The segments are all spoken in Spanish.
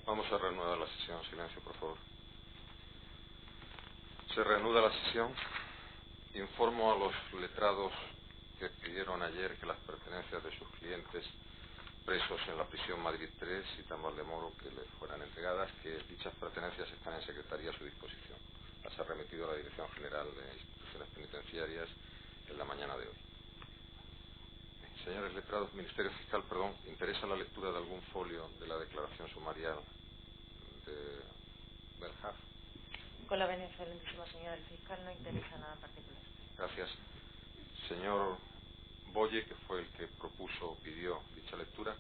Vamos a reanudar la sesión. Silencio, por favor. Se reanuda la sesión. Informo a los letrados que pidieron ayer que las pertenencias de sus clientes presos en la prisión Madrid 3 y Tan Valdemoro que les fueran entregadas, que dichas pertenencias están en secretaría a su disposición. Las ha remitido a la Dirección General de Instituciones Penitenciarias en la mañana de hoy. Señores letrados, Ministerio Fiscal, perdón, ¿interesa la lectura de algún folio de la declaración sumarial de Belhaj? Con la venia, excelentísima señora del fiscal, no interesa nada en particular. Gracias. Señor Boye, que fue el que propuso o pidió dicha lectura.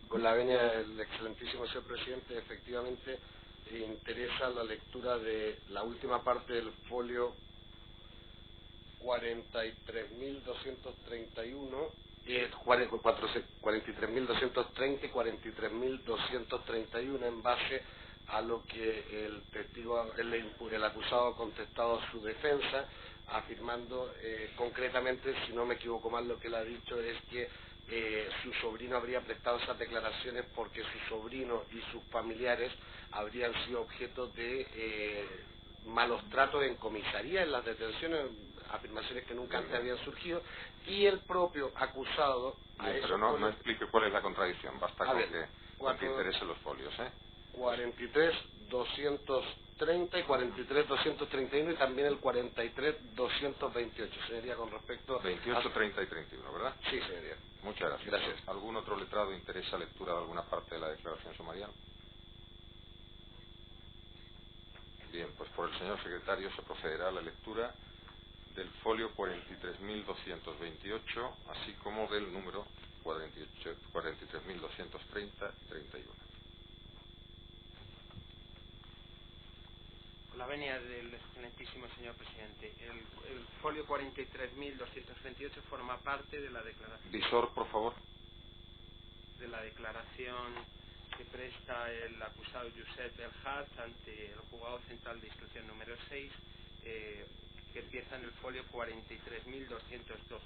Con la venia del excelentísimo señor presidente, efectivamente interesa la lectura de la última parte del folio 43.231, 43.230 y 43.231 en base a lo que el testigo, el acusado ha contestado a su defensa, afirmando concretamente, si no me equivoco mal, lo que él ha dicho es que su sobrino habría prestado esas declaraciones porque su sobrino y sus familiares habrían sido objeto de malos tratos en comisaría, en las detenciones, afirmaciones que nunca antes habían surgido, y el propio acusado... Bien, pero no explique cuál es la contradicción, basta con que interesen los folios, 43.230 y 43.231 y también el 43.228, señoría, con respecto 28, 30 y 31, ¿verdad? Sí, señoría. Muchas gracias. Gracias. ¿Algún otro letrado interesa lectura de alguna parte de la declaración sumarial? Bien, pues por el señor secretario se procederá a la lectura del folio 43.228, así como del número 43.230 y 31. Con la venia del excelentísimo señor presidente, el folio 43.228 forma parte de la declaración. Visor, por favor. De la declaración que presta el acusado Josep Belhaj ante el juzgado central de instrucción número 6, que empieza en el folio 43.212.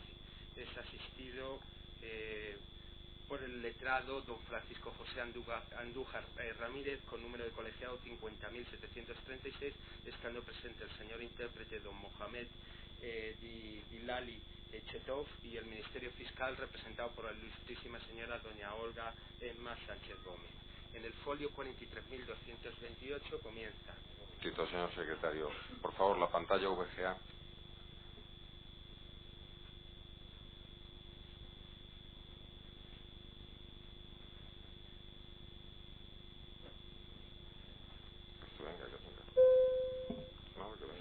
Es asistido por el letrado don Francisco José Andújar Ramírez, con número de colegiado 50.736, estando presente el señor intérprete don Mohamed Dilali Chetov y el Ministerio Fiscal representado por la ilustrísima señora doña Olga Emma Sánchez Gómez. En el folio 43.228 comienza. Cito, señor secretario. Por favor, la pantalla VGA. Venga, que venga. No, que venga.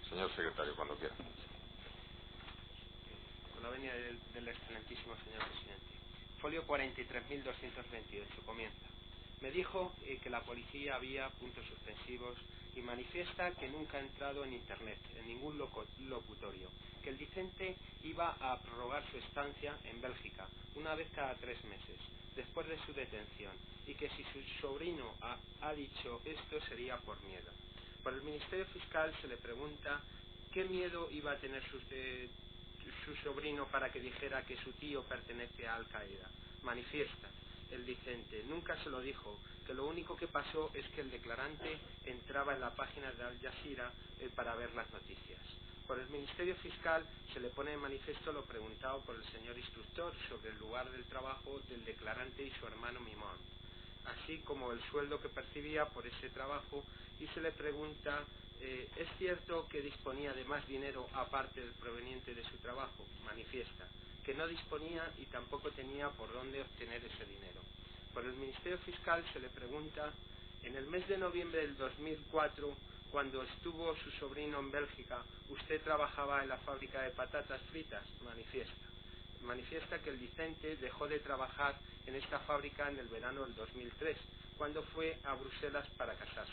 Señor secretario, cuando quiera. Con la venia del excelentísimo señor presidente. Folio 43.228, comienza. Me dijo que la policía había puntos suspensivos y manifiesta que nunca ha entrado en Internet, en ningún locutorio, que el Vicente iba a prorrogar su estancia en Bélgica, una vez cada 3 meses, después de su detención, y que si su sobrino ha dicho esto sería por miedo. Por el Ministerio Fiscal se le pregunta qué miedo iba a tener su sobrino para que dijera que su tío pertenece a Al Qaeda. Manifiesta el Vicente, nunca se lo dijo, que lo único que pasó es que el declarante entraba en la página de Al Jazeera para ver las noticias. Por el Ministerio Fiscal se le pone de manifiesto lo preguntado por el señor instructor sobre el lugar del trabajo del declarante y su hermano Mimón. así como el sueldo que percibía por ese trabajo, y se le pregunta, ¿es cierto que disponía de más dinero aparte del proveniente de su trabajo? Manifiesta que no disponía y tampoco tenía por dónde obtener ese dinero. Por el Ministerio Fiscal se le pregunta, en el mes de noviembre del 2004, cuando estuvo su sobrino en Bélgica, ¿usted trabajaba en la fábrica de patatas fritas? Manifiesta que el Vicente dejó de trabajar en esta fábrica en el verano del 2003, cuando fue a Bruselas para casarse.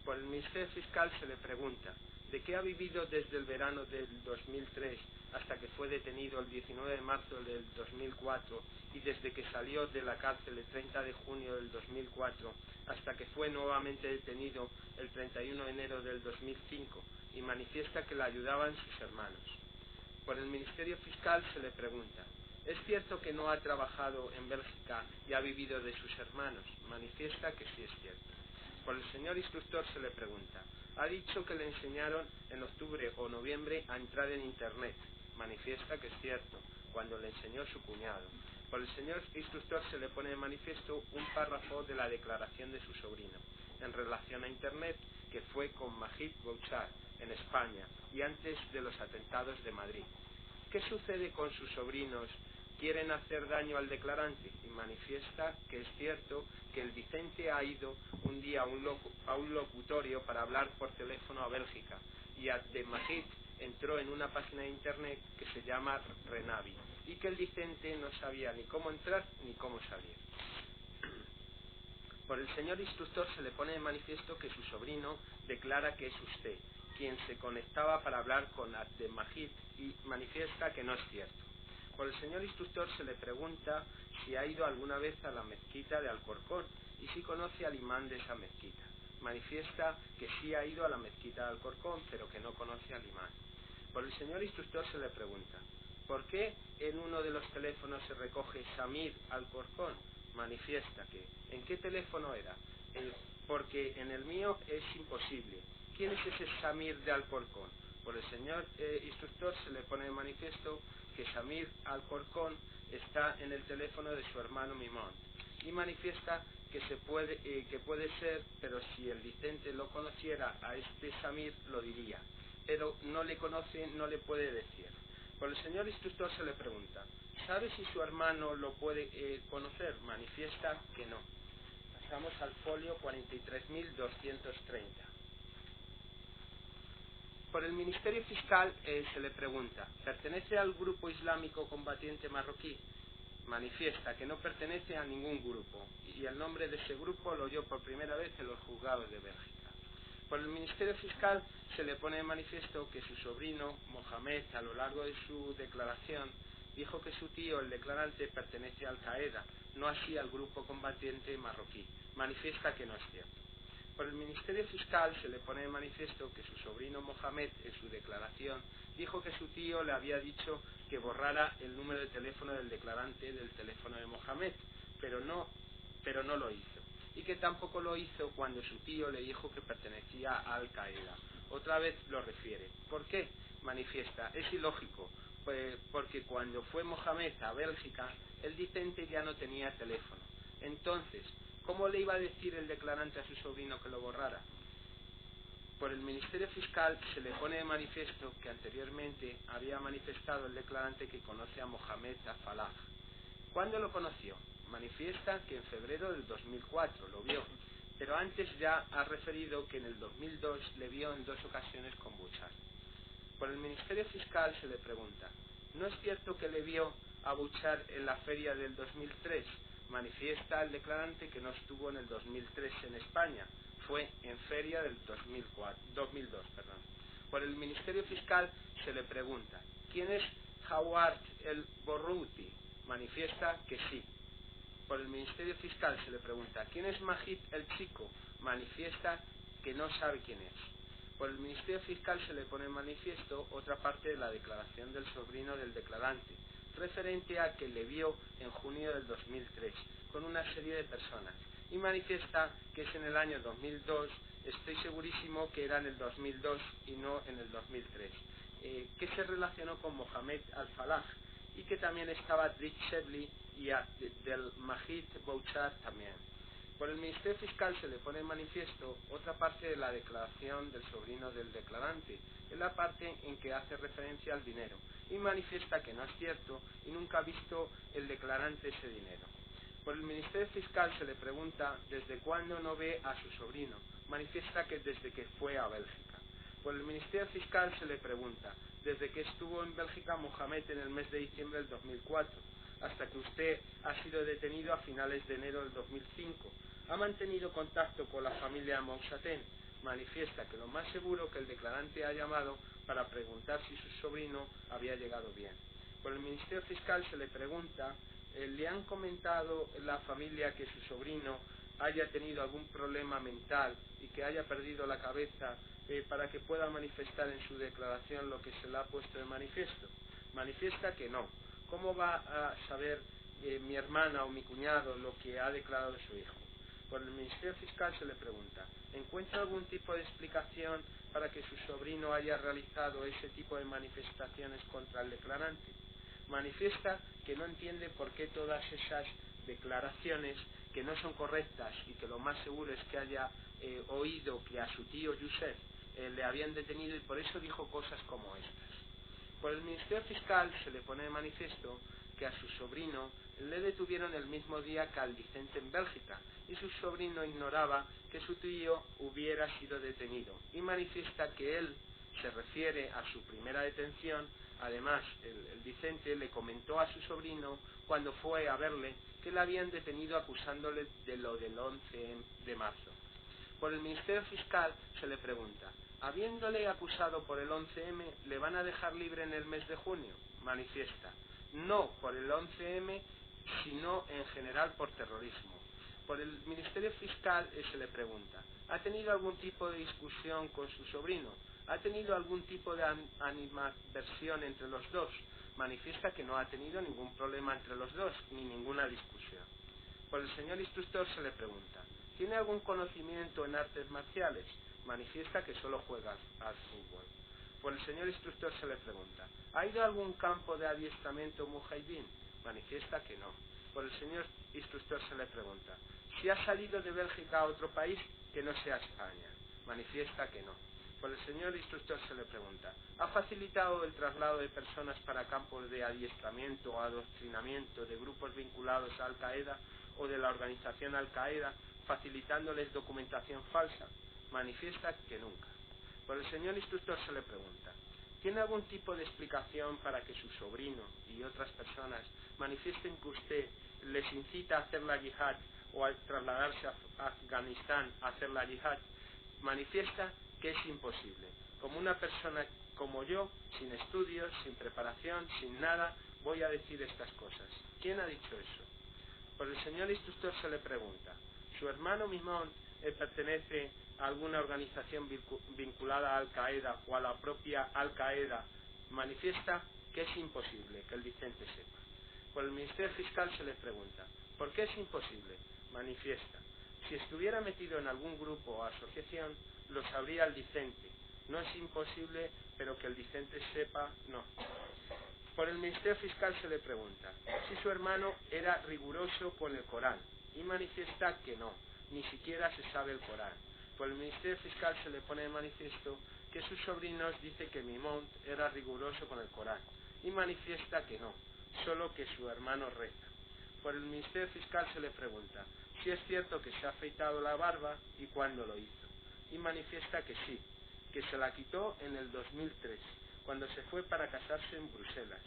Por el Ministerio Fiscal se le pregunta, ¿de qué ha vivido desde el verano del 2003 hasta que fue detenido el 19 de marzo del 2004 y desde que salió de la cárcel el 30 de junio del 2004 hasta que fue nuevamente detenido el 31 de enero del 2005? Y manifiesta que le ayudaban sus hermanos. Por el Ministerio Fiscal se le pregunta, ¿es cierto que no ha trabajado en Bélgica y ha vivido de sus hermanos? Manifiesta que sí es cierto. Por el señor instructor se le pregunta, ha dicho que le enseñaron en octubre o noviembre a entrar en Internet. Manifiesta que es cierto, cuando le enseñó su cuñado. Por el señor instructor se le pone de manifiesto un párrafo de la declaración de su sobrino en relación a Internet, que fue con Majid Bouchard en España y antes de los atentados de Madrid. ¿Qué sucede con sus sobrinos? ¿Quieren hacer daño al declarante? Y manifiesta que es cierto que el Vicente ha ido un día a un locutorio para hablar por teléfono a Bélgica y Abdelmajid entró en una página de internet que se llama Renavi y que el Vicente no sabía ni cómo entrar ni cómo salir. Por el señor instructor se le pone de manifiesto que su sobrino declara que es usted quien se conectaba para hablar con Abdelmajid y manifiesta que no es cierto. Por el señor instructor se le pregunta si ha ido alguna vez a la mezquita de Alcorcón y si conoce al imán de esa mezquita. Manifiesta que sí ha ido a la mezquita de Alcorcón, pero que no conoce al imán. Por el señor instructor se le pregunta, ¿por qué en uno de los teléfonos se recoge Samir Alcorcón? Manifiesta que, ¿en qué teléfono era? Porque en el mío es imposible. ¿Quién es ese Samir de Alcorcón? Por el señor instructor se le pone de manifiesto que Samir Alcorcón está en el teléfono de su hermano Mimón y manifiesta que puede ser, pero si el Vicente lo conociera a este Samir lo diría, pero no le conoce, no le puede decir. Por el señor instructor se le pregunta, ¿sabe si su hermano lo puede conocer? Manifiesta que no. Pasamos al folio 43.230. Por el Ministerio Fiscal se le pregunta, ¿pertenece al grupo islámico combatiente marroquí? Manifiesta que no pertenece a ningún grupo y el nombre de ese grupo lo oyó por primera vez en los juzgados de Bélgica. Por el Ministerio Fiscal se le pone de manifiesto que su sobrino, Mohamed, a lo largo de su declaración, dijo que su tío, el declarante, pertenece a Al-Qaeda, no así al grupo combatiente marroquí. Manifiesta que no es cierto. Por el Ministerio Fiscal se le pone de manifiesto que su sobrino Mohamed, en su declaración, dijo que su tío le había dicho que borrara el número de teléfono del declarante del teléfono de Mohamed, pero no lo hizo. Y que tampoco lo hizo cuando su tío le dijo que pertenecía a Al-Qaeda. Otra vez lo refiere. ¿Por qué? Manifiesta, es ilógico, pues porque cuando fue Mohamed a Bélgica, el Vicente ya no tenía teléfono. Entonces, ¿cómo le iba a decir el declarante a su sobrino que lo borrara? Por el Ministerio Fiscal se le pone de manifiesto que anteriormente había manifestado el declarante que conoce a Mohamed Al-Falah. ¿Cuándo lo conoció? Manifiesta que en febrero del 2004 lo vio, pero antes ya ha referido que en el 2002 le vio en 2 ocasiones con Bouchard. Por el Ministerio Fiscal se le pregunta, ¿no es cierto que le vio a Bouchard en la feria del 2003? Manifiesta el declarante que no estuvo en el 2003 en España, fue en feria del 2002. Por el Ministerio Fiscal se le pregunta, ¿quién es Haward el Borrouti? Manifiesta que sí. Por el Ministerio Fiscal se le pregunta, ¿quién es Majid el Chico? Manifiesta que no sabe quién es. Por el Ministerio Fiscal se le pone en manifiesto otra parte de la declaración del sobrino del declarante, referente a que le vio en junio del 2003 con una serie de personas, y manifiesta que es en el año 2002, estoy segurísimo que era en el 2002 y no en el 2003, que se relacionó con Mohamed Al-Falah, y que también estaba Dick Shevely y del Majid Bouchard también. Por el Ministerio Fiscal se le pone en manifiesto otra parte de la declaración del sobrino del declarante, en la parte en que hace referencia al dinero, y manifiesta que no es cierto y nunca ha visto el declarante ese dinero. Por el Ministerio Fiscal se le pregunta desde cuándo no ve a su sobrino, manifiesta que desde que fue a Bélgica. Por el Ministerio Fiscal se le pregunta desde que estuvo en Bélgica Mohamed en el mes de diciembre del 2004, hasta que usted ha sido detenido a finales de enero del 2005. ¿Ha mantenido contacto con la familia Mousaten? Manifiesta que lo más seguro que el declarante ha llamado para preguntar si su sobrino había llegado bien. Por el Ministerio Fiscal se le pregunta, ¿le han comentado en la familia que su sobrino haya tenido algún problema mental y que haya perdido la cabeza para que pueda manifestar en su declaración lo que se le ha puesto de manifiesto? Manifiesta que no. ¿Cómo va a saber mi hermana o mi cuñado lo que ha declarado su hijo? Por el Ministerio Fiscal se le pregunta, ¿encuentra algún tipo de explicación para que su sobrino haya realizado ese tipo de manifestaciones contra el declarante? Manifiesta que no entiende por qué todas esas declaraciones que no son correctas y que lo más seguro es que haya oído que a su tío Youssef le habían detenido y por eso dijo cosas como estas. Por el Ministerio Fiscal se le pone de manifiesto que a su sobrino le detuvieron el mismo día que al Vicente en Bélgica y su sobrino ignoraba que su tío hubiera sido detenido y manifiesta que él se refiere a su primera detención. Además, el Vicente le comentó a su sobrino cuando fue a verle que le habían detenido acusándole de lo del 11 de marzo. Por el Ministerio Fiscal se le pregunta, habiéndole acusado por el 11M, ¿le van a dejar libre en el mes de junio? Manifiesta, no por el 11M, sino en general por terrorismo. Por el Ministerio Fiscal se le pregunta, ¿ha tenido algún tipo de discusión con su sobrino? ¿Ha tenido algún tipo de animadversión entre los dos? Manifiesta que no ha tenido ningún problema entre los dos, ni ninguna discusión. Por el señor instructor se le pregunta, ¿tiene algún conocimiento en artes marciales? Manifiesta que solo juega al fútbol. Por el señor instructor se le pregunta, ¿ha ido a algún campo de adiestramiento mujahidín? Manifiesta que no. Por el señor instructor se le pregunta, ¿si ha salido de Bélgica a otro país que no sea España? Manifiesta que no. Por el señor instructor se le pregunta, ¿ha facilitado el traslado de personas para campos de adiestramiento o adoctrinamiento de grupos vinculados a Al-Qaeda o de la organización Al-Qaeda, facilitándoles documentación falsa? Manifiesta que nunca. Por el señor instructor se le pregunta, ¿tiene algún tipo de explicación para que su sobrino y otras personas manifiesten que usted les incita a hacer la yihad o a trasladarse a Afganistán a hacer la yihad? Manifiesta que es imposible. Como una persona como yo, sin estudios, sin preparación, sin nada, voy a decir estas cosas. ¿Quién ha dicho eso? Por el señor instructor se le pregunta, ¿su hermano Mimón pertenece a alguna organización vinculada a Al-Qaeda o a la propia Al-Qaeda? Manifiesta que es imposible que el Vicente sepa. Por el Ministerio Fiscal se le pregunta, ¿por qué es imposible? Manifiesta, si estuviera metido en algún grupo o asociación, lo sabría el Vicente. No es imposible, pero que el Vicente sepa, no. Por el Ministerio Fiscal se le pregunta si su hermano era riguroso con el Corán y manifiesta que no, ni siquiera se sabe el Corán. Por el Ministerio Fiscal se le pone de manifiesto que sus sobrinos dicen que Mimont era riguroso con el Corán y manifiesta que no, solo que su hermano reza. Por el Ministerio Fiscal se le pregunta si es cierto que se ha afeitado la barba y cuándo lo hizo. Y manifiesta que sí, que se la quitó en el 2003, cuando se fue para casarse en Bruselas.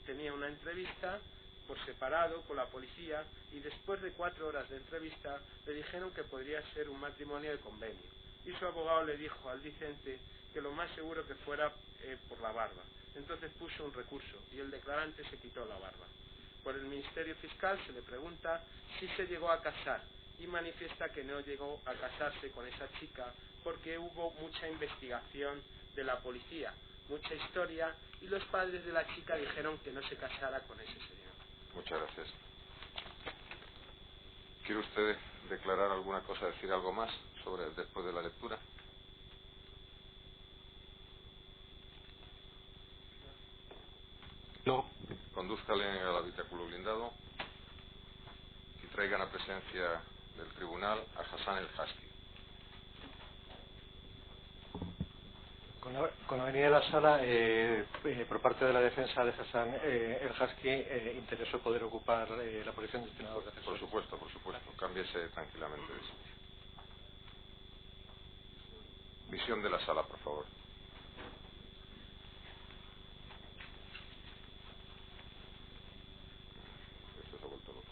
Tenía una entrevista por separado con la policía y después de 4 horas de entrevista le dijeron que podría ser un matrimonio de convenio. Y su abogado le dijo al Vicente que lo más seguro que fuera por la barba. Entonces puso un recurso y el declarante se quitó la barba. Por el Ministerio Fiscal se le pregunta si se llegó a casar y manifiesta que no llegó a casarse con esa chica porque hubo mucha investigación de la policía, mucha historia y los padres de la chica dijeron que no se casara con ese señor. Muchas gracias. ¿Quiere usted declarar alguna cosa, decir algo más sobre después de la lectura? No. Condúzcale al habitáculo blindado y traigan a presencia del tribunal a Hassan el-Hashki. Con la venida de la sala, por parte de la defensa de Hassan el-Hashki, interesó poder ocupar la posición de senador de Por defensores. supuesto. Cámbiese tranquilamente de sitio. Visión de la sala, por favor. Esto se ha vuelto loco.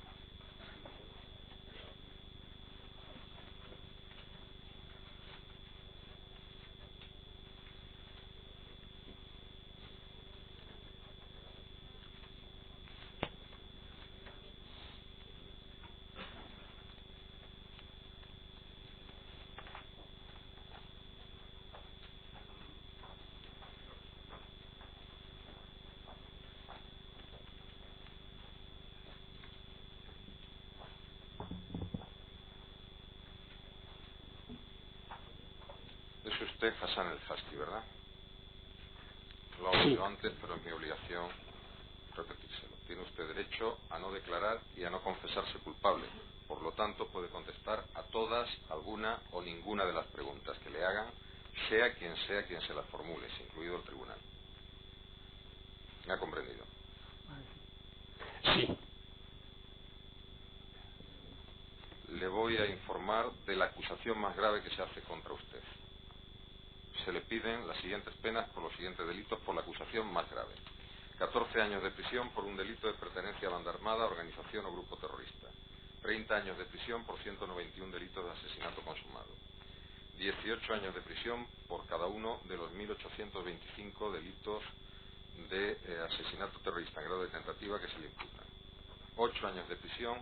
Es usted Hassan el-Hashki, ¿verdad? Lo he oído antes, pero es mi obligación repetírselo. Tiene usted derecho a no declarar y a no confesarse culpable. Por lo tanto, puede contestar a todas, alguna o ninguna de las preguntas que le hagan, sea quien se las formule, incluido el tribunal. ¿Me ha comprendido? Sí. Le voy a informar de la acusación más grave que se hace contra usted. Se le piden las siguientes penas por los siguientes delitos por la acusación más grave. 14 años de prisión por un delito de pertenencia a banda armada, organización o grupo terrorista. 30 años de prisión por 191 delitos de asesinato consumado. 18 años de prisión por cada uno de los 1.825 delitos de asesinato terrorista en grado de tentativa que se le imputan. 8 años de prisión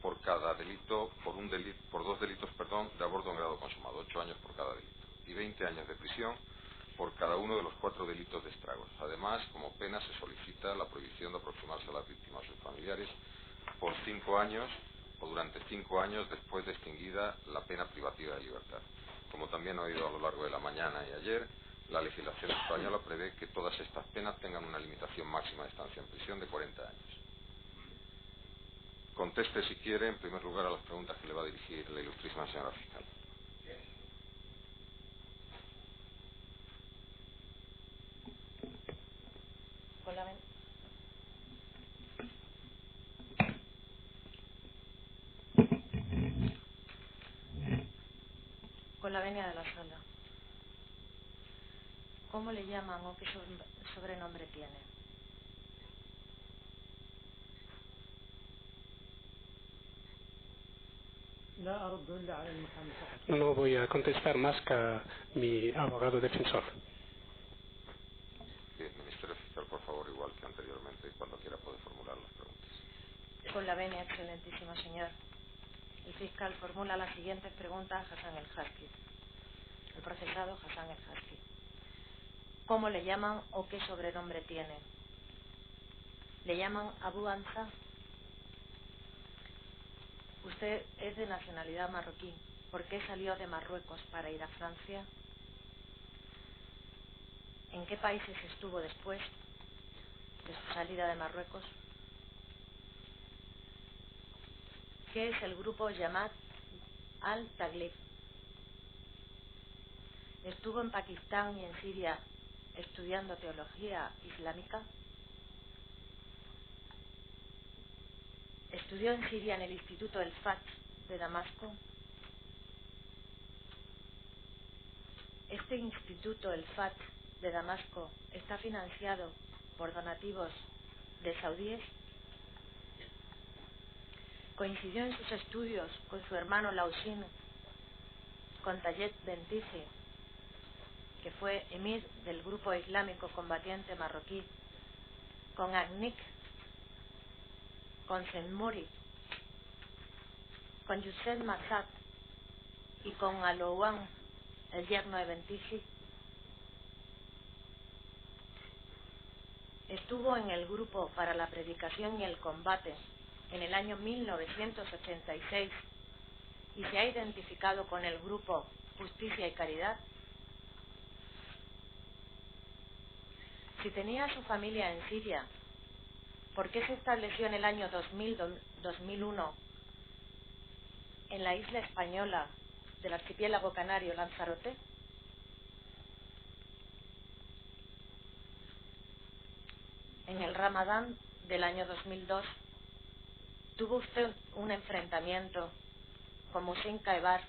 por cada delito, por dos delitos, de aborto en grado consumado. 8 años por cada delito. Y 20 años de prisión por cada uno de los 4 delitos de estragos. Además, como pena se solicita la prohibición de aproximarse a las víctimas o sus familiares por 5 años o durante 5 años después de extinguida la pena privativa de libertad. Como también he oído a lo largo de la mañana y ayer, la legislación española prevé que todas estas penas tengan una limitación máxima de estancia en prisión de 40 años. Conteste, si quiere, en primer lugar a las preguntas que le va a dirigir la ilustrísima señora fiscal. Con la venia de la sala. ¿Cómo le llaman o qué sobrenombre tiene? No voy a contestar más que a mi abogado defensor. Bien, Ministerio Fiscal, por favor, igual que anteriormente, cuando quiera puede formular las preguntas. Con la venia, excelentísimo señor. El fiscal formula las siguientes preguntas a Hassan el-Hashki. El procesado Hassan el-Hashki. ¿Cómo le llaman o qué sobrenombre tiene? ¿Le llaman Abu Anza? Usted es de nacionalidad marroquí. ¿Por qué salió de Marruecos para ir a Francia? ¿En qué países estuvo después de su salida de Marruecos? ¿Qué es el grupo Jamaat al-Taglib? ¿Estuvo en Pakistán y en Siria estudiando teología islámica? ¿Estudió en Siria en el Instituto El Fat de Damasco? Este Instituto El Fat de Damasco está financiado por donativos de saudíes. Coincidió en sus estudios con su hermano Lausin, con Tayet Bentisi, que fue emir del grupo islámico combatiente marroquí, con Agnik, con Senmouri, con Youssef Massad y con Alouan, el yerno de Bentisi. Estuvo en el grupo para la predicación y el combate en el año 1986 y se ha identificado con el grupo Justicia y Caridad. Si tenía a su familia en Siria, ¿por qué se estableció en el año 2001 en la isla española del archipiélago canario Lanzarote? En el Ramadán del año 2002 tuvo usted un enfrentamiento con Muhsin Kaibar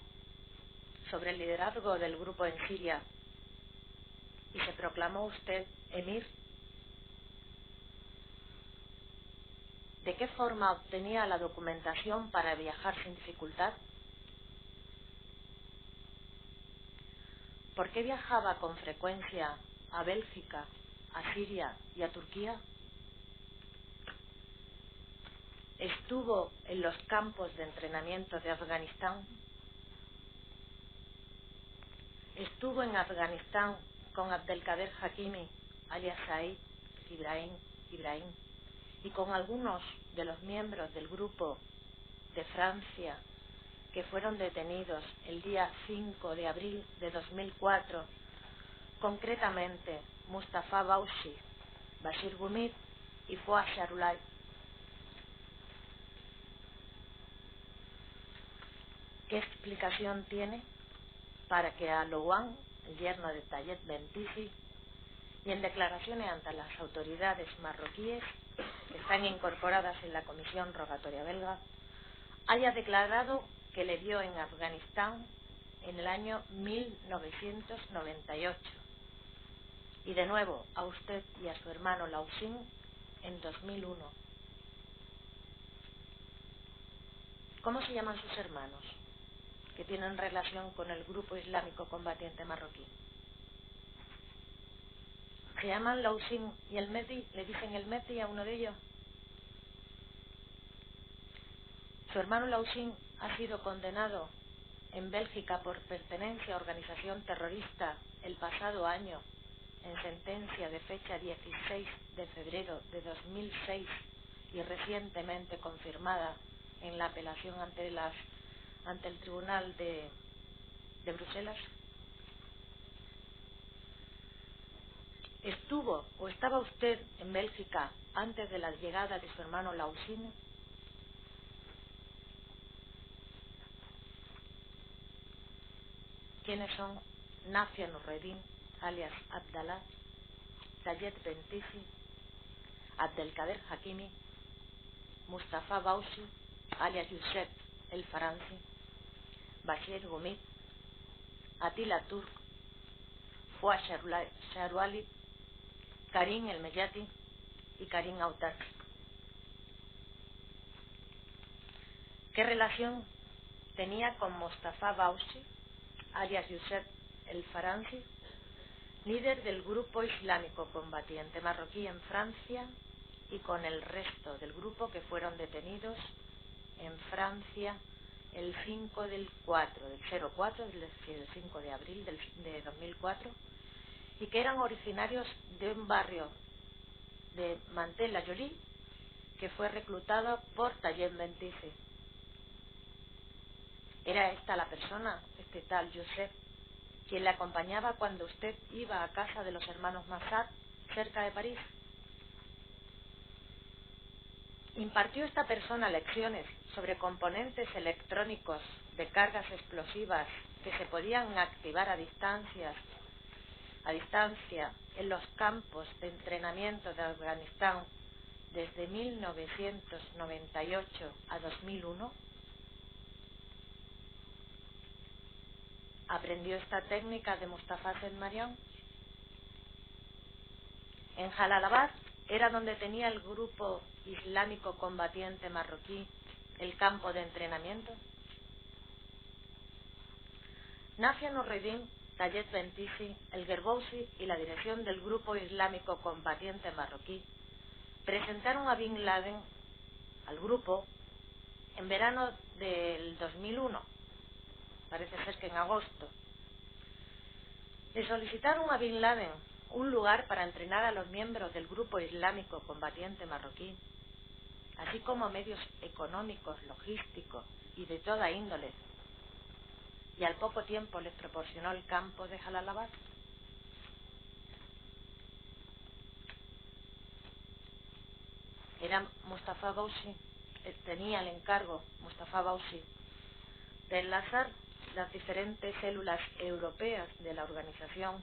sobre el liderazgo del grupo en Siria y se proclamó usted emir. ¿De qué forma obtenía la documentación para viajar sin dificultad? ¿Por qué viajaba con frecuencia a Bélgica, a Siria y a Turquía? ¿Estuvo en los campos de entrenamiento de Afganistán? ¿Estuvo en Afganistán con Abdelkader Hakimi, alias Said Ibrahim, y con algunos de los miembros del grupo de Francia que fueron detenidos el día 5 de abril de 2004, concretamente Mustafa Bauchi, Bashir Gumit y Fouad Charoulay? ¿Qué explicación tiene para que a Louane, el yerno de Tayeb Bentisi, y en declaraciones ante las autoridades marroquíes que están incorporadas en la comisión rogatoria belga, haya declarado que le vio en Afganistán en el año 1998 y de nuevo a usted y a su hermano Louane en 2001? ¿Cómo se llaman sus hermanos que tienen relación con el grupo islámico combatiente marroquí? ¿Se llaman Louane y el Mehdi? ¿Le dicen el Mehdi a uno de ellos? Su hermano Louane ha sido condenado en Bélgica por pertenencia a organización terrorista el pasado año, en sentencia de fecha 16 de febrero de 2006 y recientemente confirmada en la apelación ante el Tribunal de Bruselas. ¿Estuvo o estaba usted en Bélgica antes de la llegada de su hermano Louane? ¿Quiénes son Nafia Nurredin, alias Abdallah, Tayeb Bentisi, Abdelkader Hakimi, Mustafa Bauchi, alias Youssef El Faransi, Bashir Gumit, Atila Turk, Fouad Charoulay, Karim El Meyati y Karim Autat? ¿Qué relación tenía con Mustafa Bauchi, alias Youssef El Faransi, líder del grupo islámico combatiente marroquí en Francia, y con el resto del grupo que fueron detenidos en Francia el 5 del 4, del 04, es decir, el 5 de abril de 2004, y que eran originarios de un barrio de Mantes-la-Jolie que fue reclutado por Tayeb Bentisi? ¿Era esta la persona, este tal Youssef, quien le acompañaba cuando usted iba a casa de los hermanos Massad, cerca de París? ¿Impartió esta persona lecciones sobre componentes electrónicos de cargas explosivas que se podían activar a distancia en los campos de entrenamiento de Afganistán desde 1998 a 2001? ¿Aprendió esta técnica de Mustafa Zedmarian? En Jalalabad era donde tenía el grupo islámico combatiente marroquí el campo de entrenamiento. Nafia Nurredin, Tayeb Bentisi, el Gerbousi y la dirección del grupo islámico combatiente marroquí presentaron a Bin Laden al grupo en verano del 2001, parece ser que en agosto. Le solicitaron a Bin Laden un lugar para entrenar a los miembros del grupo islámico combatiente marroquí, así como medios económicos, logísticos y de toda índole, y al poco tiempo les proporcionó el campo de Jalalabad. Era Mustafa Bauchi, tenía el encargo, Mustafa Bauchi, de enlazar las diferentes células europeas de la organización,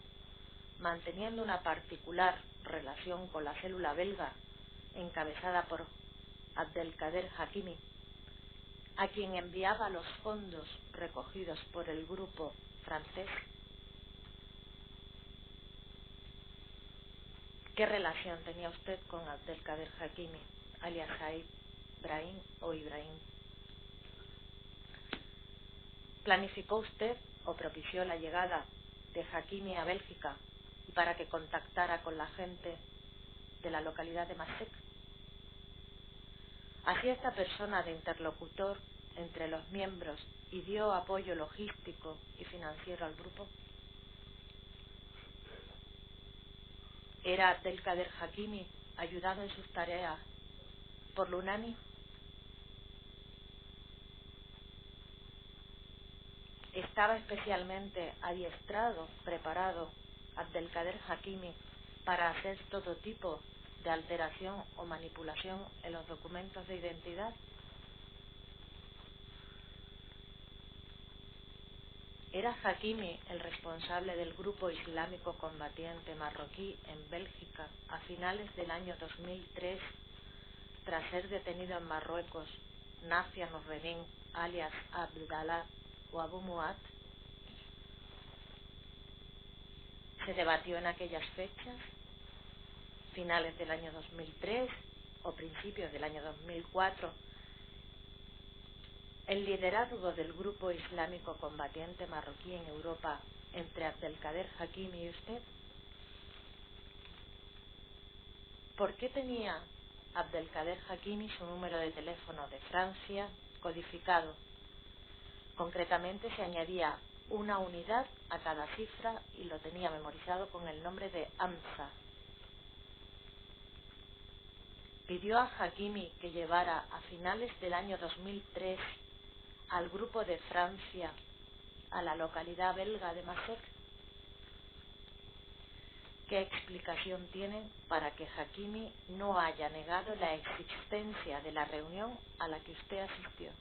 manteniendo una particular relación con la célula belga encabezada por Abdelkader Hakimi, a quien enviaba los fondos recogidos por el grupo francés. ¿Qué relación tenía usted con Abdelkader Hakimi, alias Said Brahim o Ibrahim? ¿Planificó usted o propició la llegada de Hakimi a Bélgica y para que contactara con la gente de la localidad de Masek? ¿Hacía esta persona de interlocutor entre los miembros y dio apoyo logístico y financiero al grupo? ¿Era Abdelkader Hakimi ayudado en sus tareas por Lunani? ¿Estaba especialmente adiestrado, preparado Abdelkader Hakimi para hacer todo tipo de alteración o manipulación en los documentos de identidad? ¿Era Hakimi el responsable del grupo islámico combatiente marroquí en Bélgica a finales del año 2003 tras ser detenido en Marruecos Nafia Nurreddin, alias Abdallah o Abu Muad? ¿Se debatió en aquellas fechas, finales del año 2003 o principios del año 2004, el liderazgo del grupo islámico combatiente marroquí en Europa entre Abdelkader Hakimi y usted? ¿Por qué tenía Abdelkader Hakimi su número de teléfono de Francia codificado? Concretamente se añadía una unidad a cada cifra y lo tenía memorizado con el nombre de Amsa. Pidió a Hakimi que llevara a finales del año 2003 al grupo de Francia a la localidad belga de Masek. ¿Qué explicación tiene para que Hakimi no haya negado la existencia de la reunión a la que usted asistió?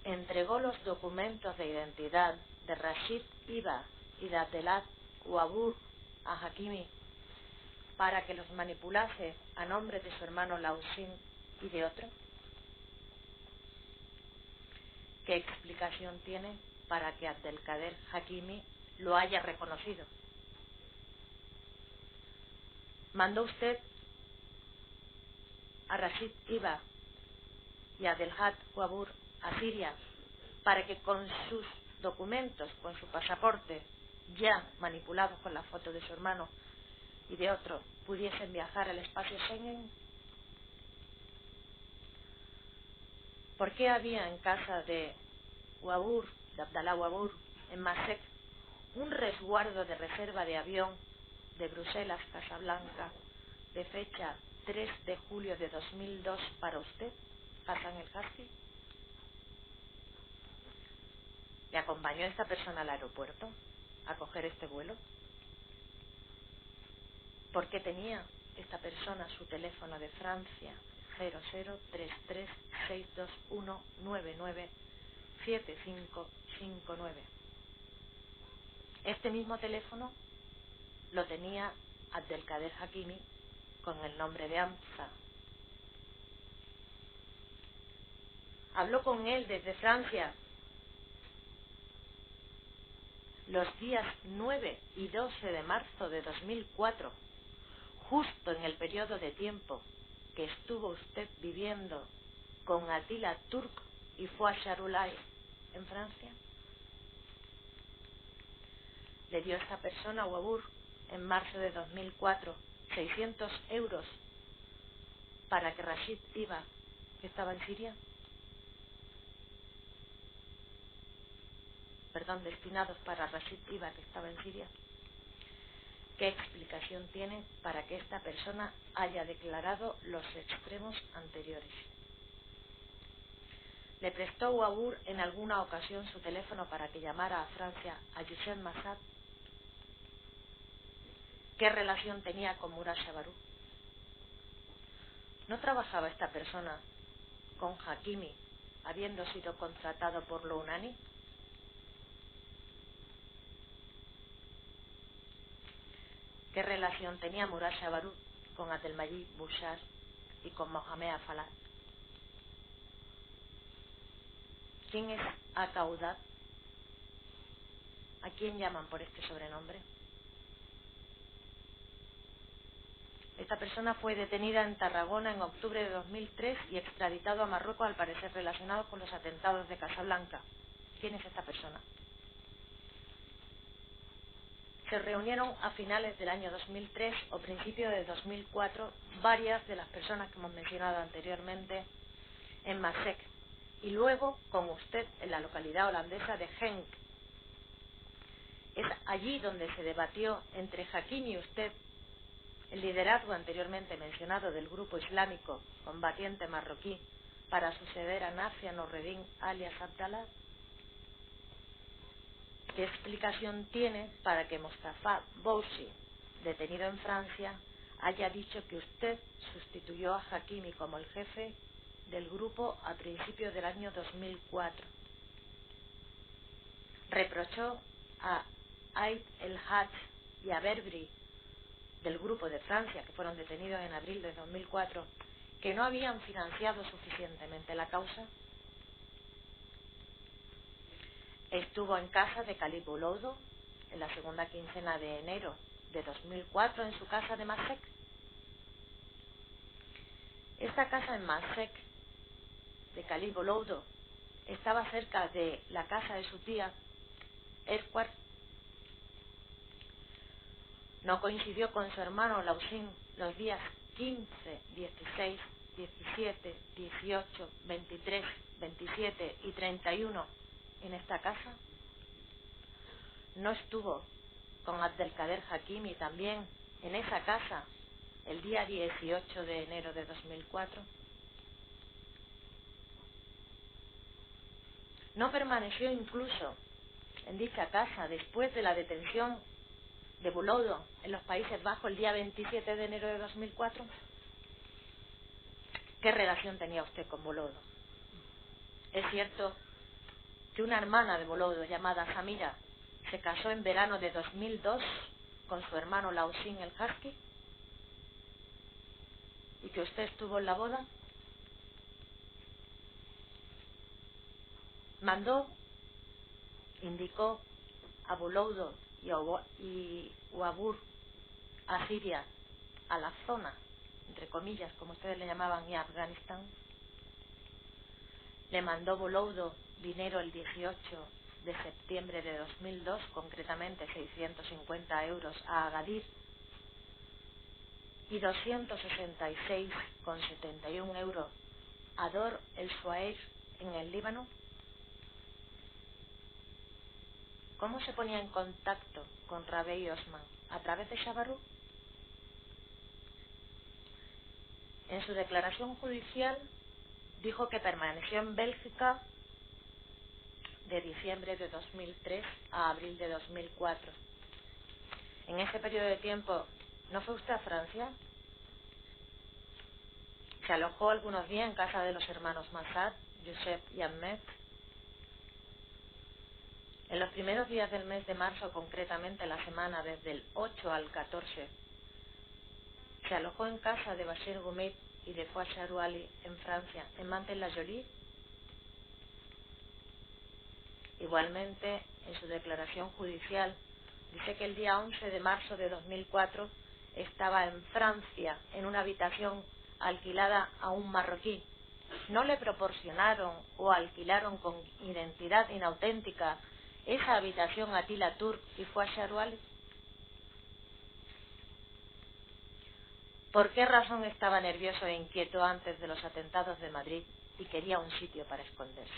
Entregó los documentos de identidad de Rashid Iba y de Abdelad Ouabur a Hakimi para que los manipulase a nombre de su hermano Lausin y de otro. ¿Qué explicación tiene para que Abdelkader Hakimi lo haya reconocido? ¿Mandó usted a Rashid Iba y a Abdelhad Ouabur a Siria para que con sus documentos, con su pasaporte, ya manipulados con la foto de su hermano y de otro, pudiesen viajar al espacio Schengen? ¿Por qué había en casa de Ouabur, de Abdallah Ouabur, en Masek, un resguardo de reserva de avión de Bruselas-Casablanca de fecha 3 de julio de 2002 para usted, Hassan el Hashki? ¿Le acompañó esta persona al aeropuerto a coger este vuelo? ¿Por qué tenía esta persona su teléfono de Francia 00336219975559? Este mismo teléfono lo tenía Abdelkader Hakimi con el nombre de Amsa. Habló con él desde Francia los días 9 y 12 de marzo de 2004, justo en el periodo de tiempo que estuvo usted viviendo con Attila Turk y Fouad Charoulay en Francia. Le dio esta persona a Ouabur en marzo de 2004 600 euros para que Rashid Iba, que estaba en Siria, destinados para Rashid Iba, que estaba en Siria. ¿Qué explicación tiene para que esta persona haya declarado los extremos anteriores? ¿Le prestó Ouabur en alguna ocasión su teléfono para que llamara a Francia a Youssef Massad? ¿Qué relación tenía con Murad Shabaru? ¿No trabajaba esta persona con Hakimi habiendo sido contratado por Lounani? ¿Qué relación tenía Murad Shabaru con Abdelmajid Bouchard y con Mohamed Afalat? ¿Quién es Akaudat? ¿A quién llaman por este sobrenombre? Esta persona fue detenida en Tarragona en octubre de 2003 y extraditado a Marruecos, al parecer relacionado con los atentados de Casablanca. ¿Quién es esta persona? Se reunieron a finales del año 2003 o principios de 2004 varias de las personas que hemos mencionado anteriormente en Masek y luego con usted en la localidad holandesa de Genk. Es allí donde se debatió entre Hakim y usted el liderazgo anteriormente mencionado del grupo islámico combatiente marroquí para suceder a Nafia Norreddin alias Abdallah. ¿Qué explicación tiene para que Mostafa Bouchi, detenido en Francia, haya dicho que usted sustituyó a Hakimi como el jefe del grupo a principios del año 2004? Reprochó a Aid El Hajj y a Berbri del grupo de Francia, que fueron detenidos en abril de 2004, que no habían financiado suficientemente la causa. Estuvo en casa de Khalid Bouloudo en la segunda quincena de enero de 2004 en su casa de Masek. Esta casa en Masek de Khalid Bouloudo estaba cerca de la casa de su tía Erquart. No coincidió con su hermano Lausin los días 15, 16, 17, 18, 23, 27 y 31 en esta casa. No estuvo con Abdelkader Hakimi también en esa casa el día 18 de enero de 2004. No permaneció incluso en dicha casa después de la detención de Bouloudo en los Países Bajos el día 27 de enero de 2004. ¿Qué relación tenía usted con Bouloudo? Es cierto que una hermana de Bouloudo llamada Samira se casó en verano de 2002 con su hermano Lausin El Hajji y que usted estuvo en la boda. Indicó a Bouloudo y Wabur a Siria, a la zona, entre comillas, como ustedes le llamaban, y a Afganistán. Le mandó Bouloudo dinero el 18 de septiembre de 2002, concretamente 650 euros a Agadir y 266,71 euros a Dor el Suair en el Líbano. ¿Cómo se ponía en contacto con Rabey Osman? ¿A través de Shabaru? En su declaración judicial dijo que permaneció en Bélgica de diciembre de 2003 a abril de 2004. En ese periodo de tiempo, ¿no fue usted a Francia? Se alojó algunos días en casa de los hermanos Massad, Josep y Ahmed. En los primeros días del mes de marzo, concretamente la semana desde el 8 al 14, se alojó en casa de Bachir Goumit y de Fouad Charouali en Francia, en Mantes-la-Jolie. Igualmente, en su declaración judicial, dice que el día 11 de marzo de 2004 estaba en Francia, en una habitación alquilada a un marroquí. ¿No le proporcionaron o alquilaron con identidad inauténtica esa habitación a Atila Turk y Fouad Charouali? ¿Por qué razón estaba nervioso e inquieto antes de los atentados de Madrid y quería un sitio para esconderse?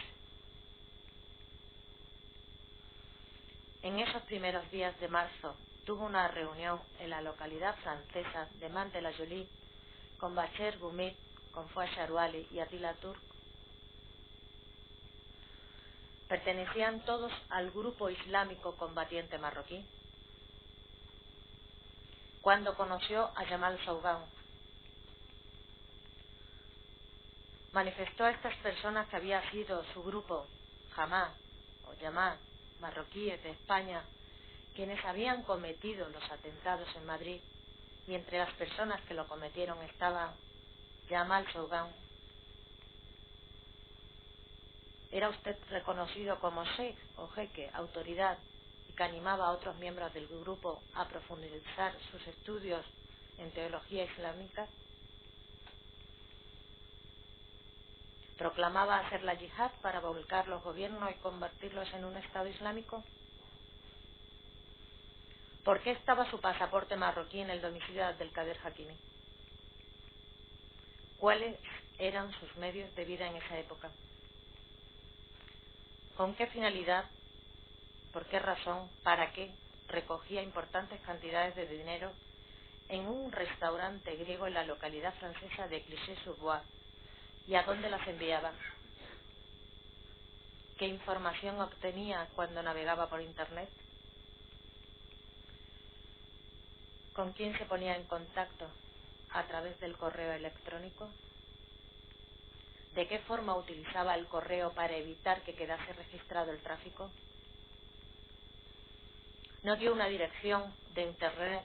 En esos primeros días de marzo tuvo una reunión en la localidad francesa de Mantes-la-Jolie con Bachir Goumit, con Fouad Charouali y Atila Turk. Pertenecían todos al grupo islámico combatiente marroquí. Cuando conoció a Jamal Sougan, manifestó a estas personas que había sido su grupo, Hamás o Yamal, marroquíes de España, quienes habían cometido los atentados en Madrid, y entre las personas que lo cometieron estaba Jamal Sougan. Era usted reconocido como sheikh o jeque, autoridad, y que animaba a otros miembros del grupo a profundizar sus estudios en teología islámica. Proclamaba hacer la yihad para volcar los gobiernos y convertirlos en un Estado islámico. ¿Por qué estaba su pasaporte marroquí en el domicilio de Abdelkader Hakimi? ¿Cuáles eran sus medios de vida en esa época? ¿Con qué finalidad? ¿Por qué razón? ¿Para qué recogía importantes cantidades de dinero en un restaurante griego en la localidad francesa de Clichy-sur-Bois? ¿Y a dónde las enviaba? ¿Qué información obtenía cuando navegaba por Internet? ¿Con quién se ponía en contacto a través del correo electrónico? ¿De qué forma utilizaba el correo para evitar que quedase registrado el tráfico? ¿No dio una dirección de internet,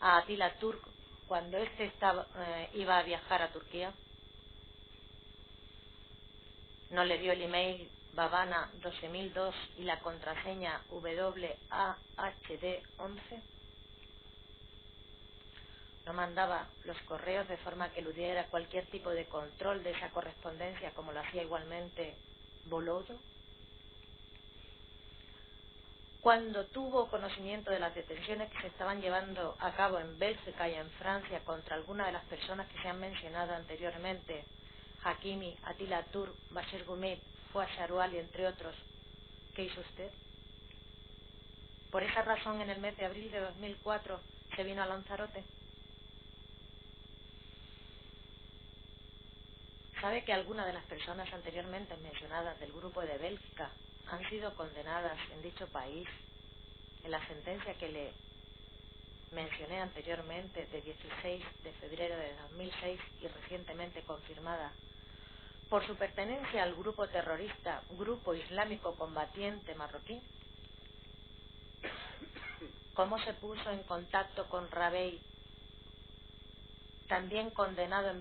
a Attila Turk cuando éste iba a viajar a Turquía? ¿No le dio el email Babana 12002 y la contraseña WAHD11? ¿No mandaba los correos de forma que eludiera cualquier tipo de control de esa correspondencia, como lo hacía igualmente Bolodo? Cuando tuvo conocimiento de las detenciones que se estaban llevando a cabo en Bélgica y en Francia contra algunas de las personas que se han mencionado anteriormente, Hakimi, Attila Turk, Bashir Gumit, Fouad Sharouali, entre otros, ¿qué hizo usted? Por esa razón, en el mes de abril de 2004 se vino a Lanzarote. ¿Sabe que algunas de las personas anteriormente mencionadas del grupo de Bélgica han sido condenadas en dicho país en la sentencia que le mencioné anteriormente de 16 de febrero de 2006 y recientemente confirmada por su pertenencia al grupo terrorista Grupo Islámico Combatiente Marroquí? ¿Cómo se puso en contacto con Rabey, también condenado en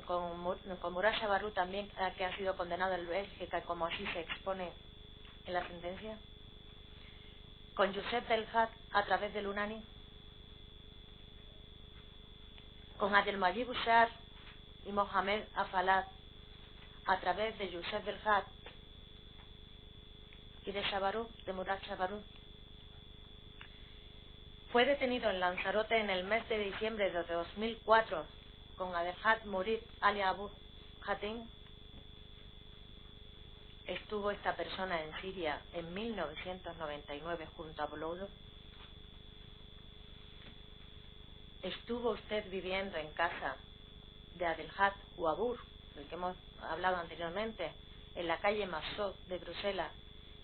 con Murad Shabaru, también que ha sido condenado en Bélgica, como así se expone en la sentencia? ¿Con Youssef Delhad a través del UNANI? ¿Con Abdelmajid Bouchard y Mohamed Afalad a través de Youssef Delhad y de Shabaru, de Murad Shabaru? Fue detenido en Lanzarote en el mes de diciembre de 2004 con Adelhad Murid Ali Abu Hatim. ¿Estuvo esta persona en Siria en 1999 junto a Bolodo? ¿Estuvo usted viviendo en casa de Adelhad Ouabur, del que hemos hablado anteriormente, en la calle Massot de Bruselas,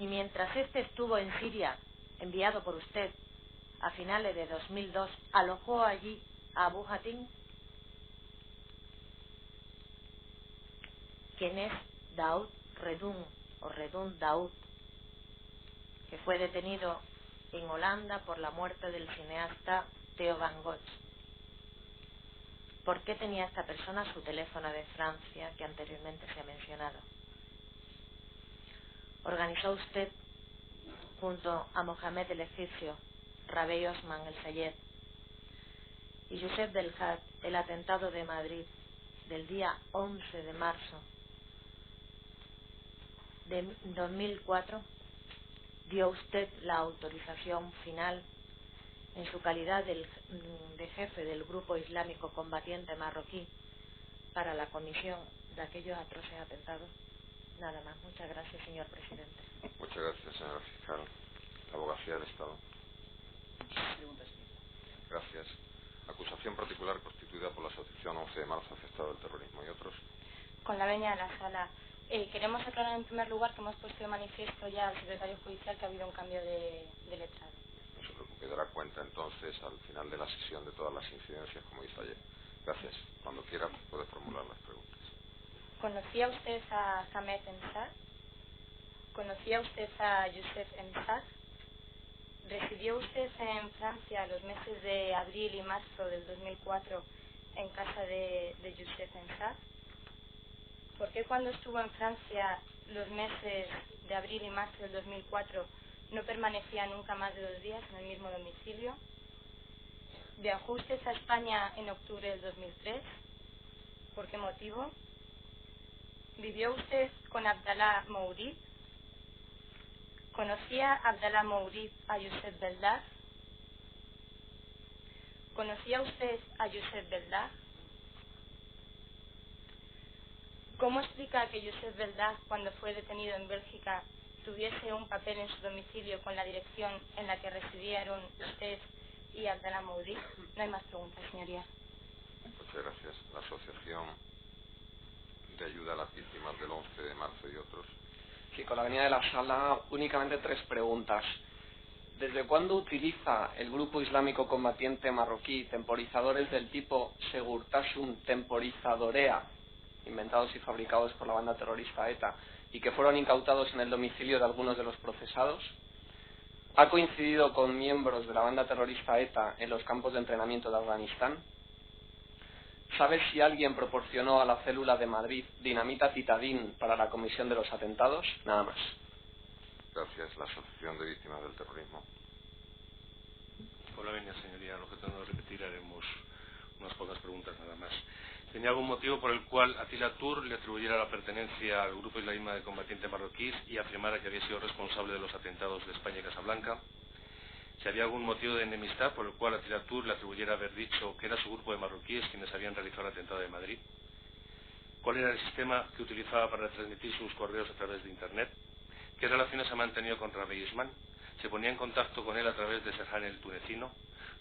y mientras éste estuvo en Siria, enviado por usted, a finales de 2002, alojó allí a Abu Hatim? ¿Quién es Daoud Redun, o Redun Daoud, que fue detenido en Holanda por la muerte del cineasta Theo Van Gogh? ¿Por qué tenía esta persona su teléfono de Francia, que anteriormente se ha mencionado? ¿Organizó usted, junto a Mohamed el Egipcio, Rabey Osman el Sayed y Youssef Delhad, el atentado de Madrid del día 11 de marzo de 2004? ¿Dio usted la autorización final en su calidad de jefe del Grupo Islámico Combatiente Marroquí para la comisión de aquellos atroces atentados? Nada más. Muchas gracias, señor presidente. Muchas gracias, señora fiscal. La abogacía del Estado. Gracias. Acusación particular constituida por la Asociación 11 de marzo afectado del terrorismo y otros. Con la venia de la sala. Queremos aclarar en primer lugar que hemos puesto de manifiesto ya al secretario judicial que ha habido un cambio de letrado. No se preocupe, dará cuenta entonces al final de la sesión de todas las incidencias, como hizo ayer. Gracias. Cuando quiera puede formular. ¿Conocía usted a Hamed Emsad? ¿Conocía usted a Youssef Emsad? ¿Residió usted en Francia los meses de abril y marzo del 2004 en casa de Youssef Emsad? ¿Por qué cuando estuvo en Francia los meses de abril y marzo del 2004 no permanecía nunca más de 2 días en el mismo domicilio? ¿Viajó usted a España en octubre del 2003? ¿Por qué motivo? ¿Vivió usted con Abdallah Mourid? ¿Conocía Abdallah Mourid a Youssef Beldah? ¿Conocía usted a Youssef Beldah? ¿Cómo explica que Youssef Beldah, cuando fue detenido en Bélgica, tuviese un papel en su domicilio con la dirección en la que residieron usted y Abdallah Mourid? No hay más preguntas, señoría. Muchas gracias. La Asociación de Ayuda a las Víctimas del 11 de marzo y otros. Sí, con la venia de la sala, únicamente 3 preguntas. ¿Desde cuándo utiliza el grupo islámico combatiente marroquí temporizadores del tipo Segurtasun Temporizadorea, inventados y fabricados por la banda terrorista ETA, y que fueron incautados en el domicilio de algunos de los procesados? ¿Ha coincidido con miembros de la banda terrorista ETA en los campos de entrenamiento de Afganistán? ¿Sabe si alguien proporcionó a la célula de Madrid dinamita titadín para la comisión de los atentados? Nada más. Gracias. La Asociación de Víctimas del Terrorismo. Con la venia, señoría, lo que tengo que repetir, haremos unas pocas preguntas nada más. ¿Tenía algún motivo por el cual Attila Tur le atribuyera la pertenencia al grupo islamista de combatientes marroquíes y afirmara que había sido responsable de los atentados de España y Casablanca? Si había algún motivo de enemistad por el cual Attila Tur le atribuyera haber dicho que era su grupo de marroquíes quienes habían realizado el atentado de Madrid. ¿Cuál era el sistema que utilizaba para transmitir sus correos a través de Internet? ¿Qué relaciones ha mantenido con Rabi Isman? ¿Se ponía en contacto con él a través de Serhan el tunecino?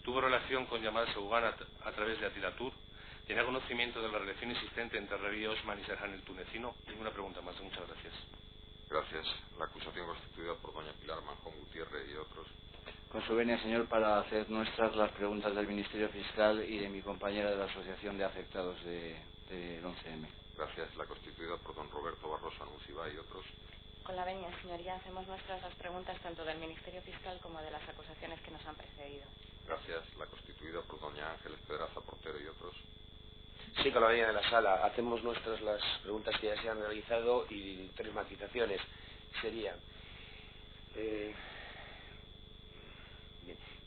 ¿Tuvo relación con Jamal Seugan a través de Attila Tur? ¿Tenía conocimiento de la relación existente entre Rabi Osman y Serhan el tunecino? Ninguna pregunta más. Muchas gracias. Gracias. La acusación constituida por doña Pilar Manjón Gutiérrez y otros. Con su venia, señor, para hacer nuestras las preguntas del Ministerio Fiscal y de mi compañera de la Asociación de Afectados del 11M. Gracias. La constituida por don Roberto Barroso Anunciba y otros. Con la venia, señoría, hacemos nuestras las preguntas tanto del Ministerio Fiscal como de las acusaciones que nos han precedido. Gracias. La constituida por doña Ángeles Pedraza Portero y otros. Sí, con la venia de la sala, hacemos nuestras las preguntas que ya se han realizado y 3 matizaciones. Serían,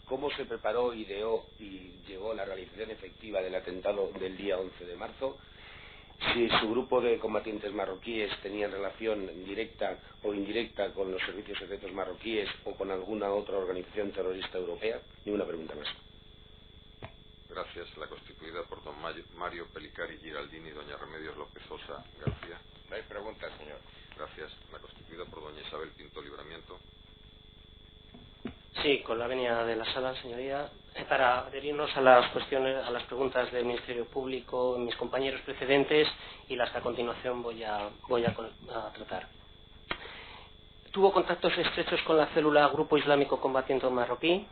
¿cómo se preparó, ideó y llegó a la realización efectiva del atentado del día 11 de marzo? Si su grupo de combatientes marroquíes tenían relación directa o indirecta con los servicios secretos marroquíes o con alguna otra organización terrorista europea. Ninguna pregunta más. Gracias. La constituida por don Mario Pelicari Giraldini y doña Remedios López Sosa García. No hay preguntas, señor. Gracias. La constituida por doña Isabel Pinto Libramiento. Sí, con la venia de la sala, señoría, para adherirnos a las cuestiones, a las preguntas del Ministerio Público, mis compañeros precedentes y las que a continuación voy a tratar. ¿Tuvo contactos estrechos con la célula Grupo Islámico Combatiente Marroquí?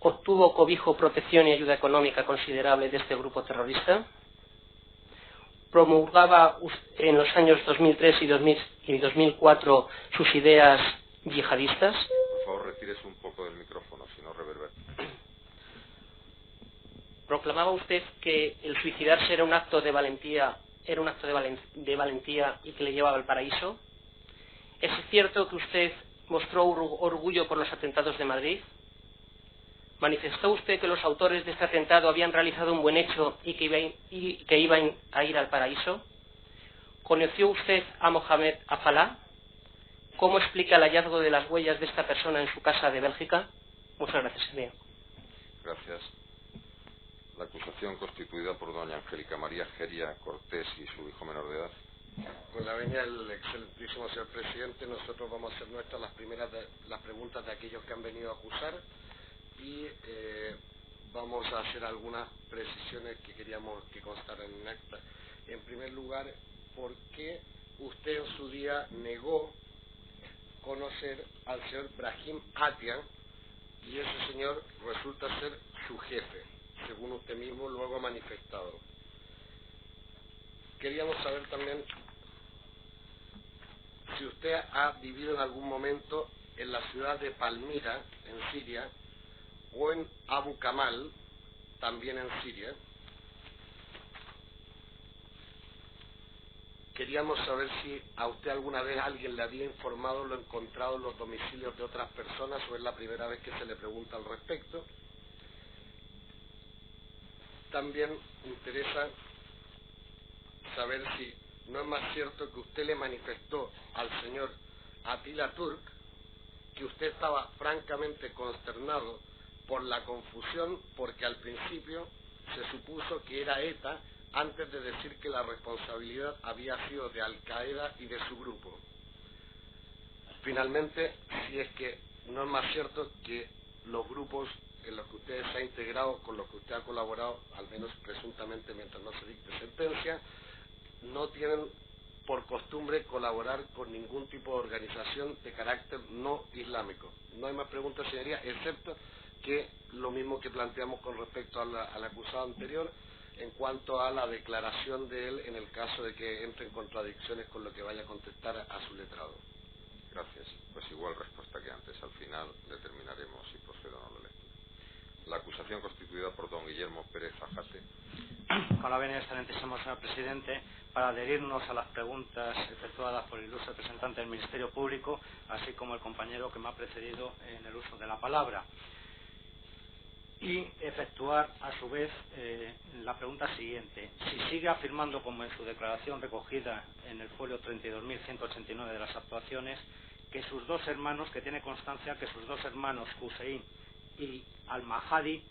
¿Obtuvo cobijo, protección y ayuda económica considerable de este grupo terrorista? ¿Promulgaba en los años 2003 y 2004 sus ideas yihadistas? Por favor, retírese un poco del micrófono, si no reverbera. ¿Proclamaba usted que el suicidarse era un acto de valentía, y que le llevaba al paraíso? ¿Es cierto que usted mostró orgullo por los atentados de Madrid? ¿Manifestó usted que los autores de este atentado habían realizado un buen hecho y que iban a ir al paraíso? ¿Conoció usted a Mohamed Afalá? ¿Cómo explica el hallazgo de las huellas de esta persona en su casa de Bélgica? Muchas gracias, señor. Gracias. La acusación constituida por doña Angélica María Geria Cortés y su hijo menor de edad. Con la venia del excelentísimo señor presidente, nosotros vamos a hacer nuestras las preguntas de aquellos que han venido a acusar y vamos a hacer algunas precisiones que queríamos que constaran en acta. En primer lugar, ¿por qué usted en su día negó conocer al señor Brahim Atian y ese señor resulta ser su jefe, según usted mismo luego ha manifestado? queríamos saber también si usted ha vivido en algún momento en la ciudad de Palmira, en Siria, o en Abu Kamal, también en Siria. Queríamos saber si a usted alguna vez alguien le había informado lo encontrado en los domicilios de otras personas, o es la primera vez que se le pregunta al respecto. También interesa saber si no es más cierto que usted le manifestó al señor Atilla Turk que usted estaba francamente consternado por la confusión, porque al principio se supuso que era ETA antes de decir que la responsabilidad había sido de Al-Qaeda y de su grupo. Finalmente, si es que no es más cierto que los grupos en los que usted se ha integrado, con los que usted ha colaborado, al menos presuntamente mientras no se dicte sentencia, no tienen por costumbre colaborar con ningún tipo de organización de carácter no islámico. No hay más preguntas, señoría, excepto que lo mismo que planteamos con respecto al acusado anterior, en cuanto a la declaración de él en el caso de que entre en contradicciones con lo que vaya a contestar a su letrado. Gracias. Pues igual respuesta que antes. Al final determinaremos si procede o no la lectura. La acusación constituida por don Guillermo Pérez Ajate. Con la venia, excelentísimo señor presidente, para adherirnos a las preguntas efectuadas por el ilustre representante del Ministerio Público, así como el compañero que me ha precedido en el uso de la palabra, y efectuar a su vez la pregunta siguiente: si sigue afirmando, como en su declaración recogida en el folio 32.189 de las actuaciones, que sus dos hermanos, que tiene constancia que sus dos hermanos, Hussein y Al-Mahadi,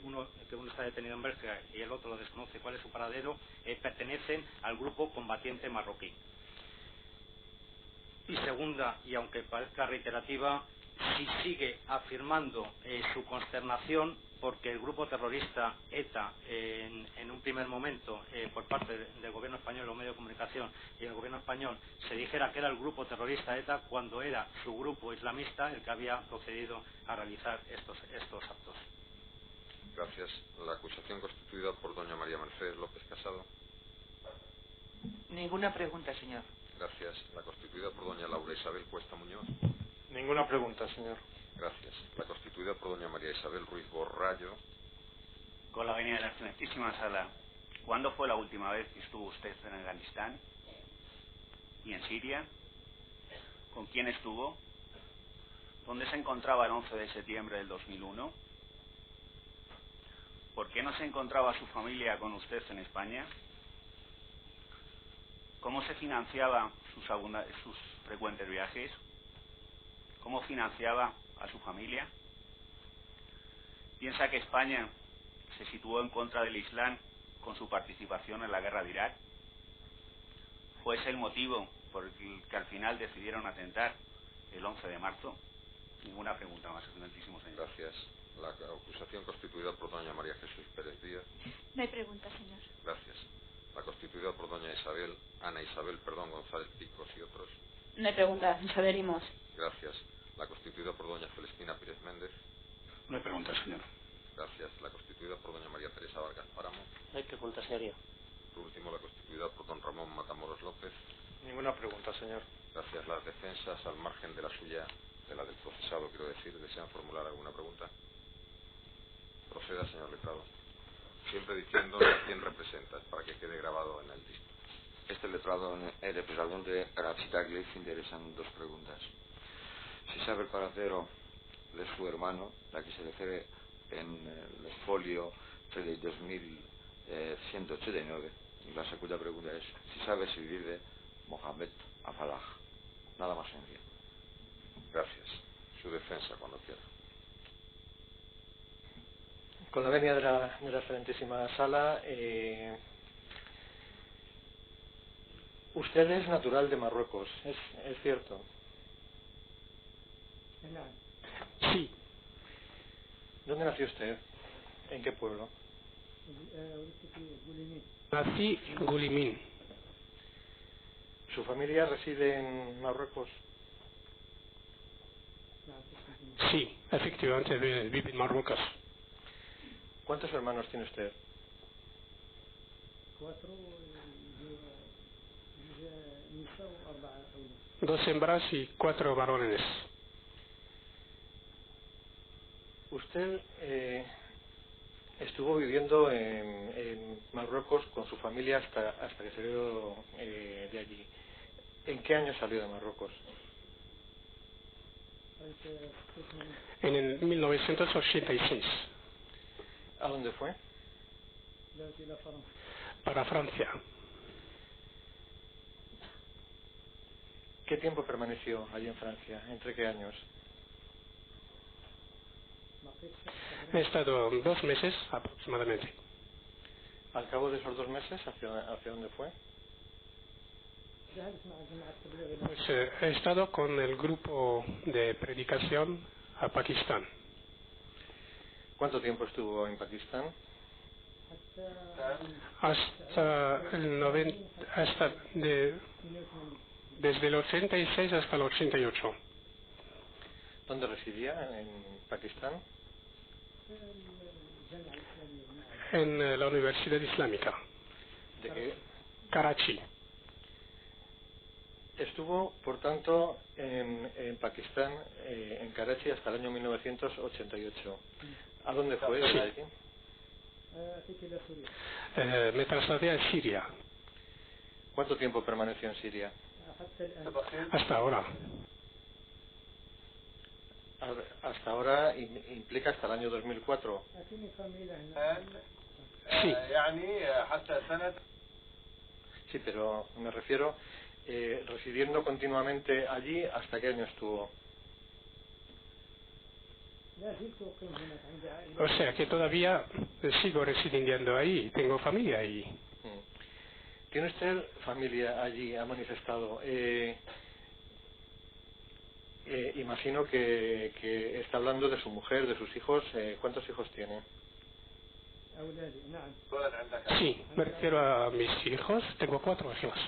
uno está detenido en Bélgica y el otro lo desconoce cuál es su paradero, pertenecen al grupo combatiente marroquí. Y segunda, y aunque parezca reiterativa, si sigue afirmando su consternación porque el grupo terrorista ETA, en un primer momento, por parte del gobierno español, los medios de comunicación y el gobierno español, se dijera que era el grupo terrorista ETA cuando era su grupo islamista el que había procedido a realizar estos actos. Gracias. La acusación constituida por doña María Mercedes López Casado. Ninguna pregunta, señor. Gracias. La constituida por doña Laura Isabel Cuesta Muñoz. Ninguna pregunta, señor. Gracias. La constituida por doña María Isabel Ruiz Borrallo. Con la venia de la excelentísima sala, ¿cuándo fue la última vez que estuvo usted en Afganistán y en Siria? ¿Con quién estuvo? ¿Dónde se encontraba el 11 de septiembre del 2001? ¿Por qué no se encontraba su familia con usted en España? ¿Cómo se financiaba sus frecuentes viajes? ¿Cómo financiaba a su familia? ¿Piensa que España se situó en contra del Islam con su participación en la guerra de Irak? ¿Fue ese el motivo por el que al final decidieron atentar el 11 de marzo? Ninguna pregunta más, excelentísimo señor. Gracias. La acusación constituida por doña María Jesús Pérez Díaz. No hay pregunta, señor. Gracias. La constituida por doña Ana Isabel González Picos y otros. No hay pregunta, nos adherimos. Gracias. La constituida por doña Celestina Pírez Méndez. No hay pregunta, señor. Gracias. La constituida por doña María Teresa Vargas Páramo. No hay pregunta, señoría. Por último, la constituida por don Ramón Matamoros López. Ninguna pregunta, señor. Gracias. Las defensas, al margen de la suya, de la del procesado, quiero decir, ¿desean formular alguna pregunta? Proceda, señor letrado. Siempre diciendo a quién representa, para que quede grabado en el disco. Este letrado, el representante de Arachitagle, interesan dos preguntas. Si sabe el paradero de su hermano, la que se refiere en el folio 32.189, y la segunda pregunta es si sabe si vive Mohamed Afalah. Nada más sencillo. Gracias. Su defensa, cuando quiera. Con la venia de la excelentísima sala, usted es natural de Marruecos, ¿es cierto? Sí. ¿Dónde nació usted? ¿En qué pueblo? Nací en Gulimín. ¿Su familia reside en Marruecos? Sí, efectivamente vive en Marruecos. ¿Cuántos hermanos tiene usted? 2 hembras y 4 varones. Usted estuvo viviendo en Marruecos con su familia hasta que salió de allí. ¿En qué año salió de Marruecos? En el 1986. ¿A dónde fue? Para Francia. ¿Qué tiempo permaneció allí en Francia? ¿Entre qué años? He estado 2 meses aproximadamente. Al cabo de esos 2 meses, ¿hacia dónde fue? Pues he estado con el grupo de predicación a Pakistán. ¿Cuánto tiempo estuvo en Pakistán? Desde el 86 hasta el 88. ¿Dónde residía en Pakistán? En la Universidad Islámica. ¿De qué? Karachi. Estuvo, por tanto, en Pakistán, en Karachi, hasta el año 1988. ¿A dónde fue? Sí. Allí? Me trasladé a Siria. ¿Cuánto tiempo permaneció en Siria? Hasta ahora. Hasta ahora implica hasta el año 2004. Sí. Sí, pero me refiero residiendo continuamente allí, ¿hasta qué año estuvo? O sea que todavía sigo residiendo ahí, tengo familia ahí. ¿Tiene usted familia allí? Ha manifestado. Imagino que está hablando de su mujer, de sus hijos. ¿Cuántos hijos tiene? Sí, me refiero a mis hijos. Tengo 4 hijos.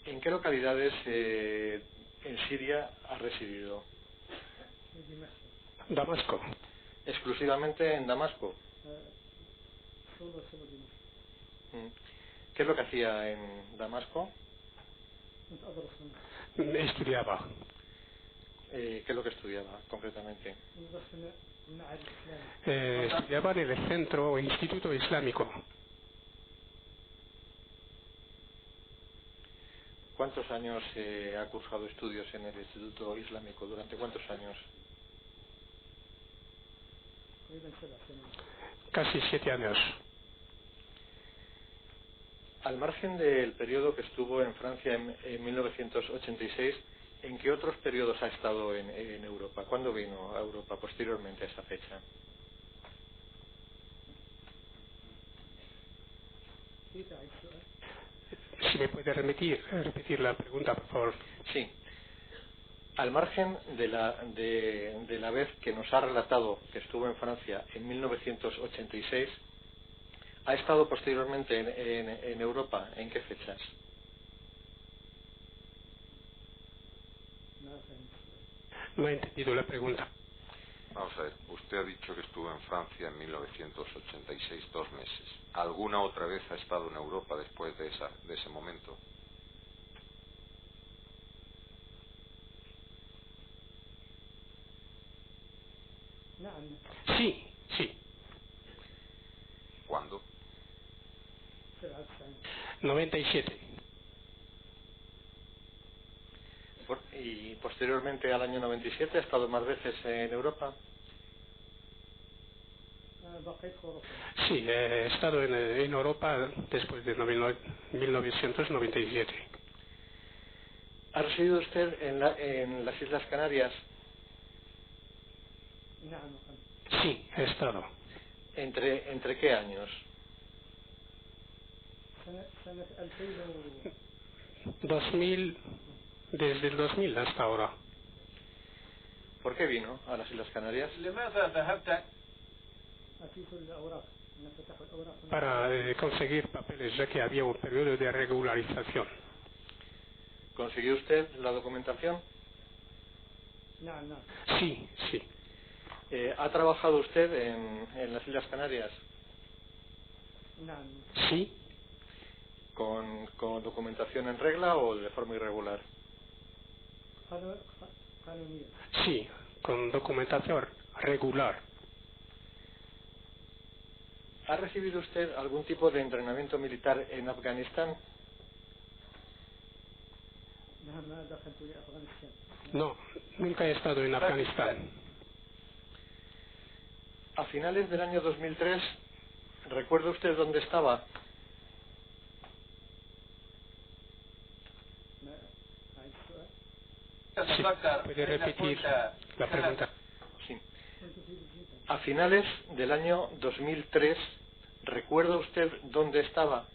¿En qué localidades en Siria ha residido? Damasco. ¿Exclusivamente en Damasco? ¿Qué es lo que hacía en Damasco? Estudiaba. ¿Qué es lo que estudiaba concretamente? Estudiaba en el centro o instituto islámico. ¿Cuántos años ha cursado estudios en el instituto islámico? ¿Durante cuántos años? Casi 7 años. Al margen del periodo que estuvo en Francia en 1986, ¿en qué otros periodos ha estado en Europa? ¿Cuándo vino a Europa posteriormente a esa fecha? Si me puede repetir la pregunta, por favor. Sí. Al margen de la vez que nos ha relatado que estuvo en Francia en 1986, ¿ha estado posteriormente en Europa? ¿En qué fechas? No he entendido la pregunta. Vamos a ver, usted ha dicho que estuvo en Francia en 1986, 2 meses. ¿Alguna otra vez ha estado en Europa después de ese momento? Sí, sí. ¿Cuándo? 97. ¿Y posteriormente al año 97 ha estado más veces en Europa? Sí, he estado en Europa después de 1997. ¿Ha residido usted en las Islas Canarias? Sí, he estado. ¿Entre qué años? 2000, desde el 2000 hasta ahora. ¿Por qué vino a las Islas Canarias? Para conseguir papeles, ya que había un periodo de regularización. ¿Consiguió usted la documentación? Sí, sí. ¿Ha trabajado usted en las Islas Canarias? Sí. ¿Con documentación en regla o de forma irregular? Sí, con documentación regular. ¿Ha recibido usted algún tipo de entrenamiento militar en Afganistán? No, nunca he estado en Afganistán. A finales del año 2003, ¿recuerda usted dónde estaba? Sí, puede repetir la pregunta. Sí. A finales del año 2003, ¿recuerda usted dónde estaba?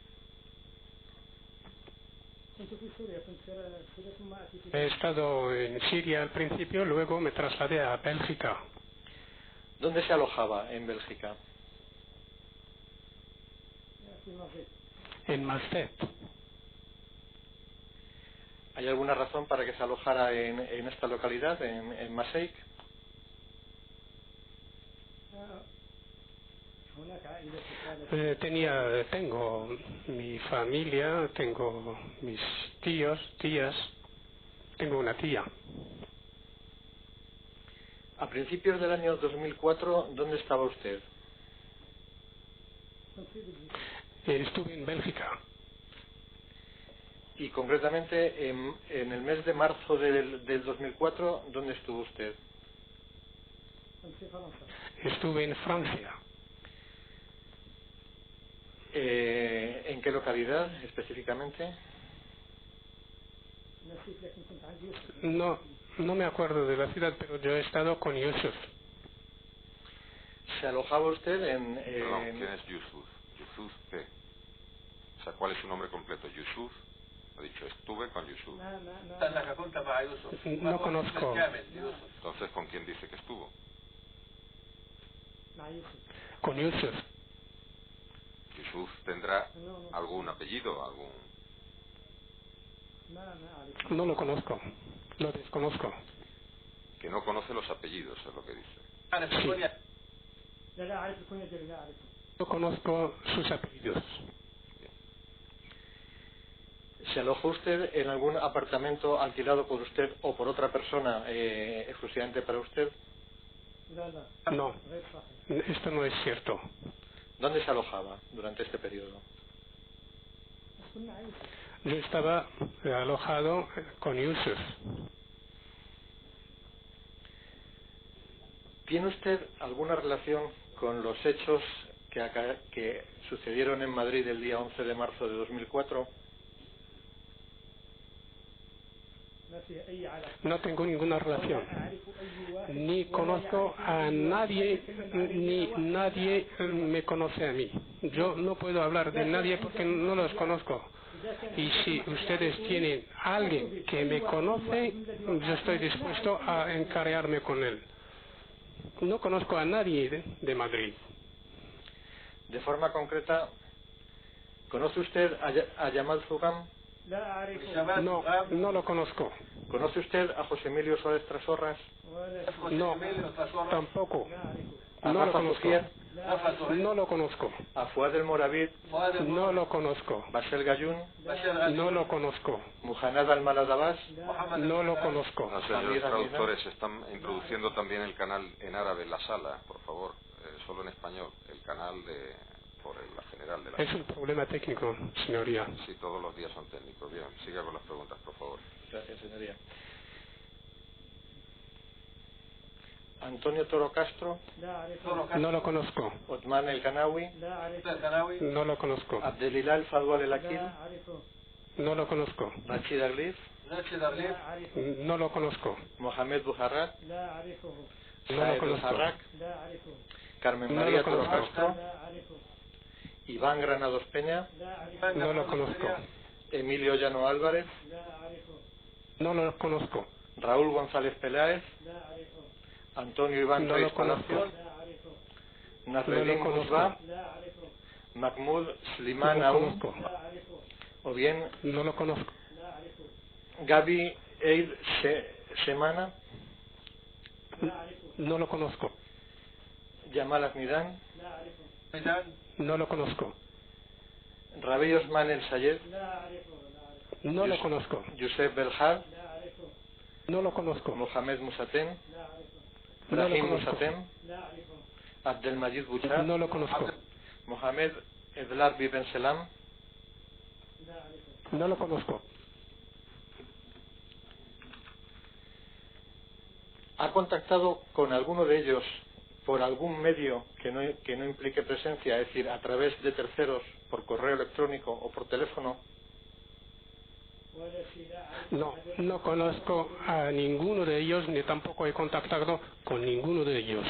He estado en Siria al principio, luego me trasladé a Bélgica. ¿Dónde se alojaba en Bélgica? En Masset. ¿Hay alguna razón para que se alojara en esta localidad, en Maaseik? Tengo mi familia, tengo mis tíos, tías, tengo una tía. A principios del año 2004, ¿dónde estaba usted? Estuve en Bélgica. Y concretamente en el mes de marzo del 2004, ¿dónde estuvo usted? Estuve en Francia. ¿En qué localidad específicamente? No me acuerdo de la ciudad, pero yo he estado con Yusuf. ¿Se alojaba usted en...? Perdón, ¿quién es Yusuf? ¿Yusuf qué? O sea, ¿cuál es su nombre completo? Yusuf. Ha dicho, estuve con Yusuf. No conozco. Entonces, ¿con quién dice que estuvo? Con Yusuf. Yusuf tendrá algún apellido, algún... No lo conozco. Lo desconozco. Que no conoce los apellidos, es lo que dice. Sí. No conozco sus apellidos. ¿Se alojó usted en algún apartamento alquilado por usted o por otra persona exclusivamente para usted? No, esto no es cierto. ¿Dónde se alojaba durante este periodo? Yo estaba alojado con Yusuf. ¿Tiene usted alguna relación con los hechos que sucedieron en Madrid el día 11 de marzo de 2004? No tengo ninguna relación. Ni conozco a nadie, ni nadie me conoce a mí. Yo no puedo hablar de nadie porque no los conozco. Y si ustedes tienen a alguien que me conoce, yo estoy dispuesto a encargarme con él. No conozco a nadie de Madrid. De forma concreta, ¿conoce usted a Yamal Zugam? No lo conozco. ¿Conoce usted a José Emilio Suárez Trasorras? No, tampoco. ¿A No lo Rafa conozco. Sufier? No lo conozco. ¿A Fuad El Moravid? No lo conozco. ¿Basel Gayún? No lo conozco. ¿Muhannad Al-Maladabas? No lo conozco. No, señores traductores, están introduciendo también el canal en árabe en la sala, por favor, solo en español, el canal por la general de la Es un problema técnico, señoría. Sí, todos los días son técnicos. Bien, siga con las preguntas, por favor. Gracias, señoría. Antonio Toro Castro. No lo conozco. Othman El Kanawi. No lo conozco. Abdelilal Fadwal El Akil. No lo conozco. Rachid Aglif. No lo conozco. Mohamed Bujarrat. No lo conozco. Harrak. Carmen No María lo Toro conozco. Castro. Iván Granados Peña. No lo conozco. Emilio Llano Álvarez. No lo conozco. Raúl González Peláez. Antonio Iván No Reis lo conozco. Palacio. No Nasreddin lo conozco. Musba. Mahmoud Sliman No lo Aoun. conozco. O bien No lo conozco. Gaby Eid Semana. No lo conozco. Yamal Azmidan. No lo conozco. Rabi Osman El Sayed. No lo conozco. Yusef Belhar. No lo conozco. Mohamed Musatem. No lo Brahim conozco. Musatem. Abdelmajid Bouchard. No lo conozco. Mohamed Edlarbi Ben Selam. No lo conozco. ¿Ha contactado con alguno de ellos por algún medio que no implique presencia, es decir, a través de terceros, por correo electrónico o por teléfono? No conozco a ninguno de ellos, ni tampoco he contactado con ninguno de ellos.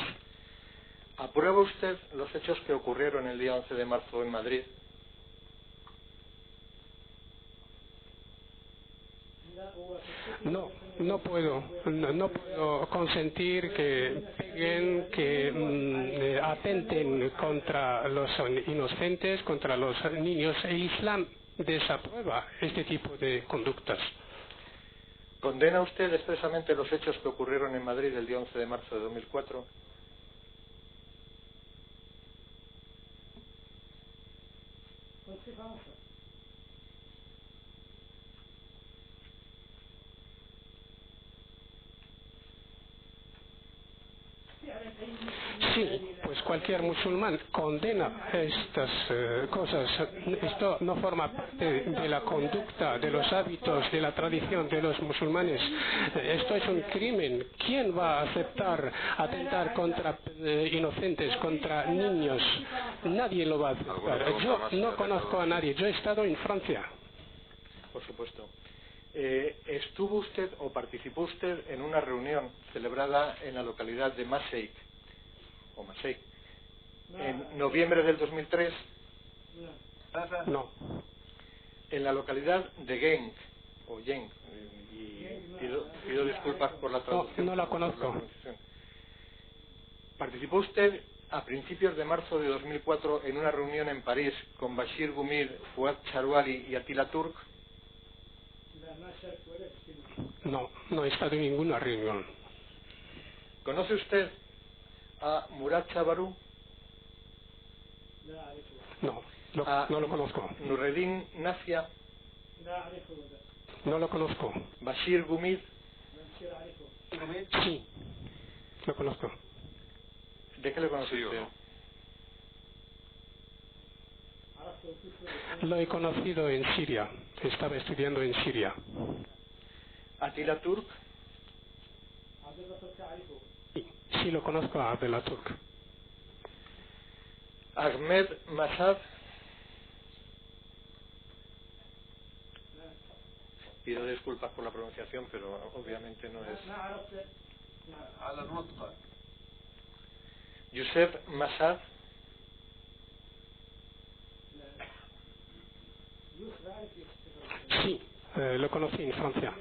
¿Aprueba usted los hechos que ocurrieron el día 11 de marzo en Madrid? No puedo consentir que peguen, que atenten contra los inocentes, contra los niños. El Islam desaprueba este tipo de conductas. ¿Condena usted expresamente los hechos que ocurrieron en Madrid el día 11 de marzo de 2004? Sí, pues cualquier musulmán condena estas cosas. Esto no forma parte de la conducta, de los hábitos, de la tradición de los musulmanes. Esto es un crimen. ¿Quién va a aceptar atentar contra inocentes, contra niños? Nadie lo va a aceptar. Yo no conozco a nadie. Yo he estado en Francia. Por supuesto. ¿Estuvo usted o participó usted en una reunión celebrada en la localidad de Maaseik, en noviembre del 2003? No. En la localidad de Genk, o Genk, y pido disculpas por la traducción. No la conozco. ¿Participó usted a principios de marzo de 2004 en una reunión en París con Bashir Gumir, Fouad Charouali y Attila Turk? No he estado en ninguna reunión. ¿Conoce usted a Murad Chabarú? No lo conozco. Nureddin Nafia. No lo conozco. Bashir Gumir. Sí, lo conozco. ¿De qué le conoce usted? Lo he conocido en Siria. Estaba estudiando en Siria. ¿Attila Turk? Sí, lo conozco a Attila Turk. Ahmed Masad. Pido disculpas por la pronunciación, pero obviamente no es. Youssef Masad. Sí, lo conocí en Francia.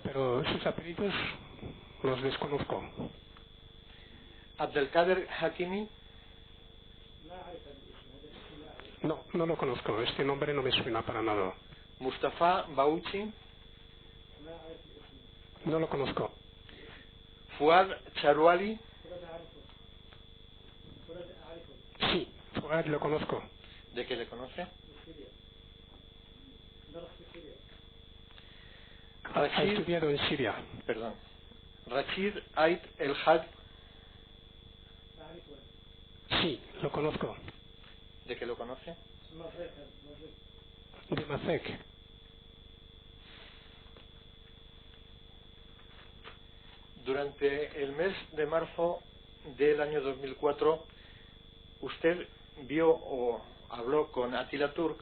Pero sus apellidos los desconozco. Abdelkader Hakimi. No lo conozco. Este nombre no me suena para nada. Mustafa Bauchi. No lo conozco. Fouad Charouali. Sí, Fouad lo conozco. ¿De qué le conoce? Ha estudiado en Siria. Perdón. Rashid Ait El Had. Sí, lo conozco. ¿De qué lo conoce? De Masek. Durante el mes de marzo del año 2004, ¿usted vio o habló con Attila Turk?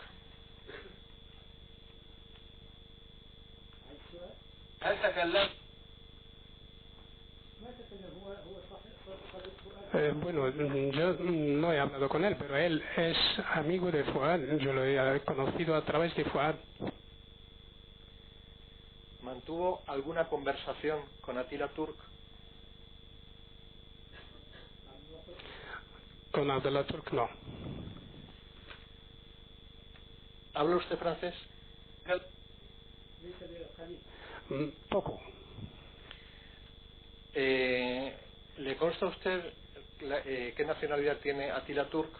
Bueno, yo no he hablado con él, pero él es amigo de Fouad. Yo lo he conocido a través de Fouad. ¿Mantuvo alguna conversación con Attila Turk? Con Attila Turk no. ¿Habla usted francés? Poco. ¿Le consta a usted qué nacionalidad tiene Attila Turk?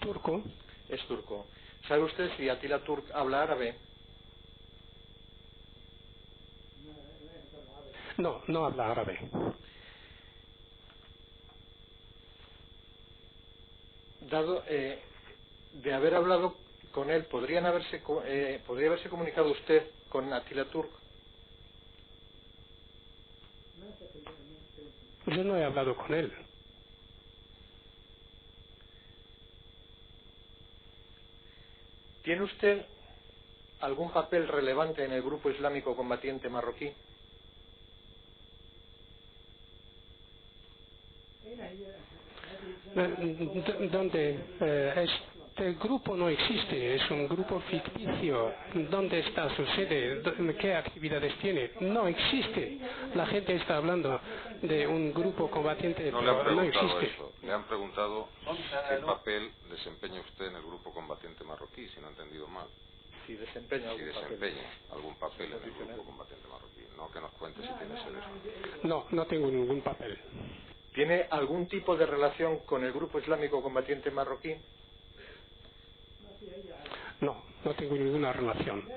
turco. Es turco. ¿Sabe usted si Atila Turk habla árabe? No, no habla árabe. Dado de haber hablado con él, ¿podría haberse comunicado usted con Atila Turk? Yo no he hablado con él. ¿Tiene usted algún papel relevante en el grupo islámico combatiente marroquí? ¿Dónde? Este grupo no existe, es un grupo ficticio. ¿Dónde está su sede? ¿Qué actividades tiene? No existe. La gente está hablando de un grupo combatiente, No le han pero no preguntado existe. eso. Le han preguntado qué papel desempeña usted en el grupo combatiente marroquí, si no he entendido mal. Si desempeña algún papel en el grupo combatiente marroquí. No que nos cuente si tiene ese deseo. No, no tengo ningún papel. ¿Tiene algún tipo de relación con el grupo islámico combatiente marroquí? No, no tengo ninguna relación.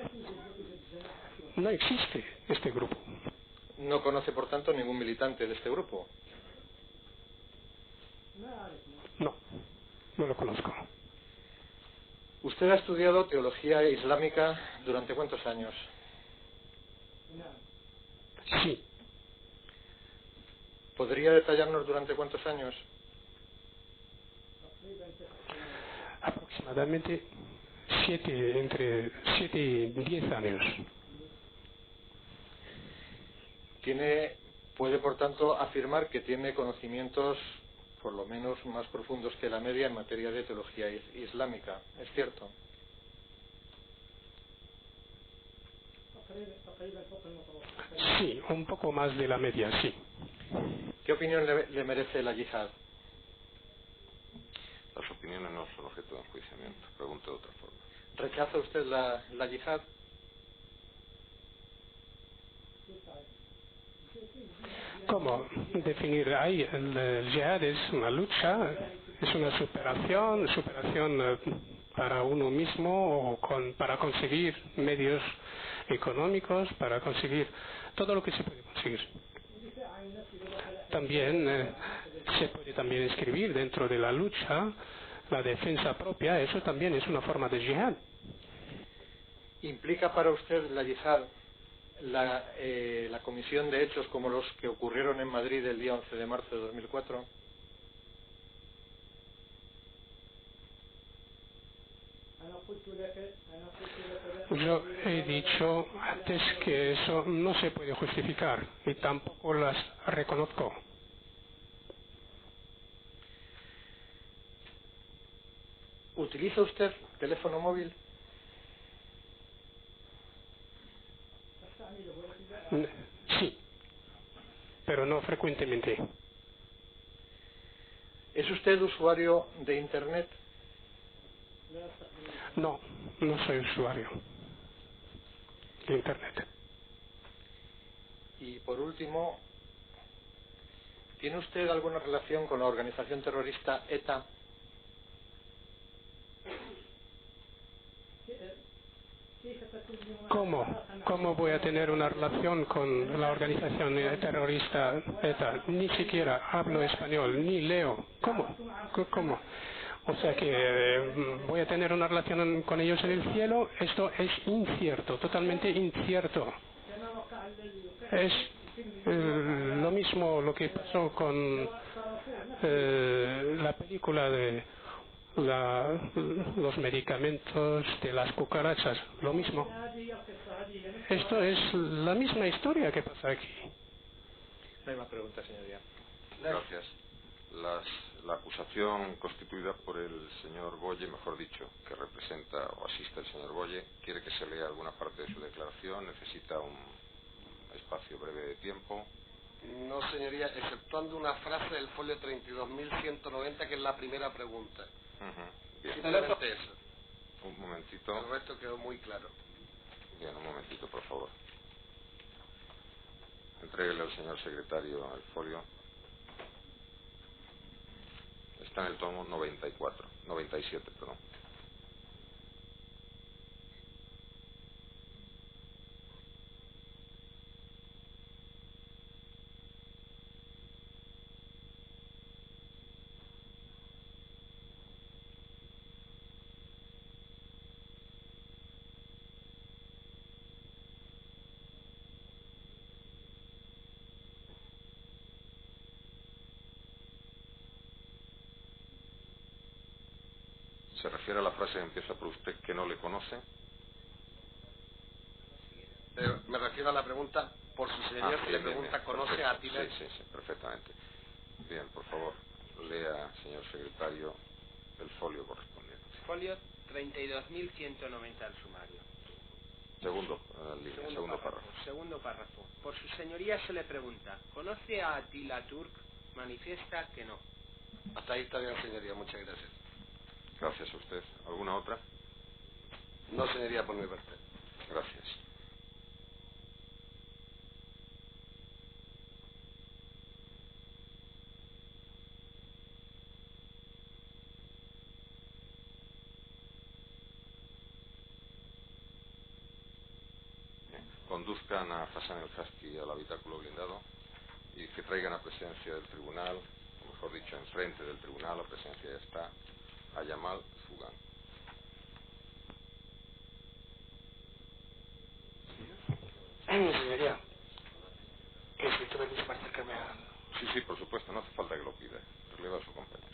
No existe este grupo. No conoce, por tanto, ningún militante de este grupo. No, no lo conozco. ¿Usted ha estudiado teología islámica durante cuántos años? Sí. ¿Podría detallarnos durante cuántos años? Aproximadamente entre 7 y 10 años. Puede, por tanto, afirmar que tiene conocimientos por lo menos más profundos que la media en materia de teología islámica. ¿Es cierto? Sí, un poco más de la media, sí. ¿Qué opinión le merece la yihad? Las opiniones no son objeto de enjuiciamiento. Pregunte de otra forma. ¿Rechaza usted la yihad? ¿Cómo definir? Ahí el jihad es una lucha, es una superación para uno mismo o para conseguir medios económicos, para conseguir todo lo que se puede conseguir. También se puede también escribir dentro de la lucha la defensa propia, eso también es una forma de yihad. ¿Implica para usted la yihad la comisión de hechos como los que ocurrieron en Madrid el día 11 de marzo de 2004? Yo he dicho antes que eso no se puede justificar y tampoco las reconozco. ¿Utiliza usted teléfono móvil? Sí, pero no frecuentemente. ¿Es usted usuario de Internet? No, no soy usuario de Internet. Y por último, ¿tiene usted alguna relación con la organización terrorista ETA? ¿Cómo voy a tener una relación con la organización terrorista ETA? Ni siquiera hablo español, ni leo. ¿Cómo? O sea que voy a tener una relación con ellos en el cielo. Esto es incierto, totalmente incierto. Es lo mismo lo que pasó con la película de los medicamentos de las cucarachas, lo mismo. Esto es la misma historia que pasa aquí. No hay más preguntas, señoría. Gracias. La acusación constituida por el señor Boye, mejor dicho, que representa o asiste el señor Boye, ¿quiere que se lea alguna parte de su declaración? ¿Necesita un espacio breve de tiempo? No, señoría, exceptuando una frase del folio 32.190, que es la primera pregunta. Bien. Simplemente eso. Un momentito. El resto quedó muy claro. Bien, un momentito, por favor. Entréguele al señor secretario el folio. Está en el tomo 97, perdón. ¿Se refiere a la frase que empieza por usted que no le conoce? Me refiero a la pregunta, por su señoría, si le pregunta, ¿conoce perfecto. a Atila? Sí, perfectamente. Bien, por favor, lea, señor secretario, el folio correspondiente. Folio 32.190 al sumario. Segundo párrafo. Segundo párrafo. Por su señoría se le pregunta, ¿conoce a Atila Turk? Manifiesta que no. Hasta ahí está bien, señoría. Muchas gracias. Gracias a usted. ¿Alguna otra? No, señoría, por mi parte. Gracias. Conduzcan a Hassan el Husky al habitáculo blindado y que traigan a presencia del tribunal, o mejor dicho, enfrente del tribunal, la presencia ya está, a Yamal Fugan. Señoría, que si tú me para acercarme a... Sí, por supuesto, no hace falta que lo pida. Releva a su compañero.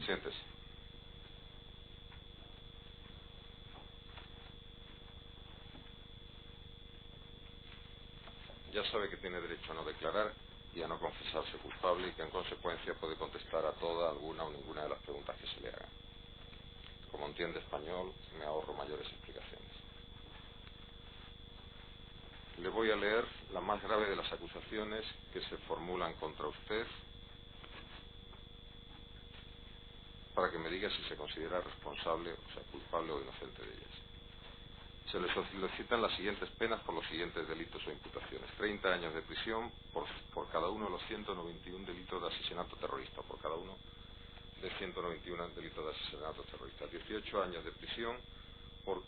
Siéntese. Ya sabe que tiene derecho a no declarar y a no confesarse culpable y que en consecuencia puede contestar a toda, alguna o ninguna de las preguntas que se le hagan. Como entiende español, me ahorro mayores explicaciones. Le voy a leer la más grave de las acusaciones que se formulan contra usted para que me diga si se considera responsable, o sea, culpable o inocente de ellas. Se le solicitan las siguientes penas por los siguientes delitos o imputaciones. 30 años de prisión por cada uno de los 191 delitos de asesinato terrorista, por cada uno de 191 delitos de asesinato terrorista. 18 años de prisión por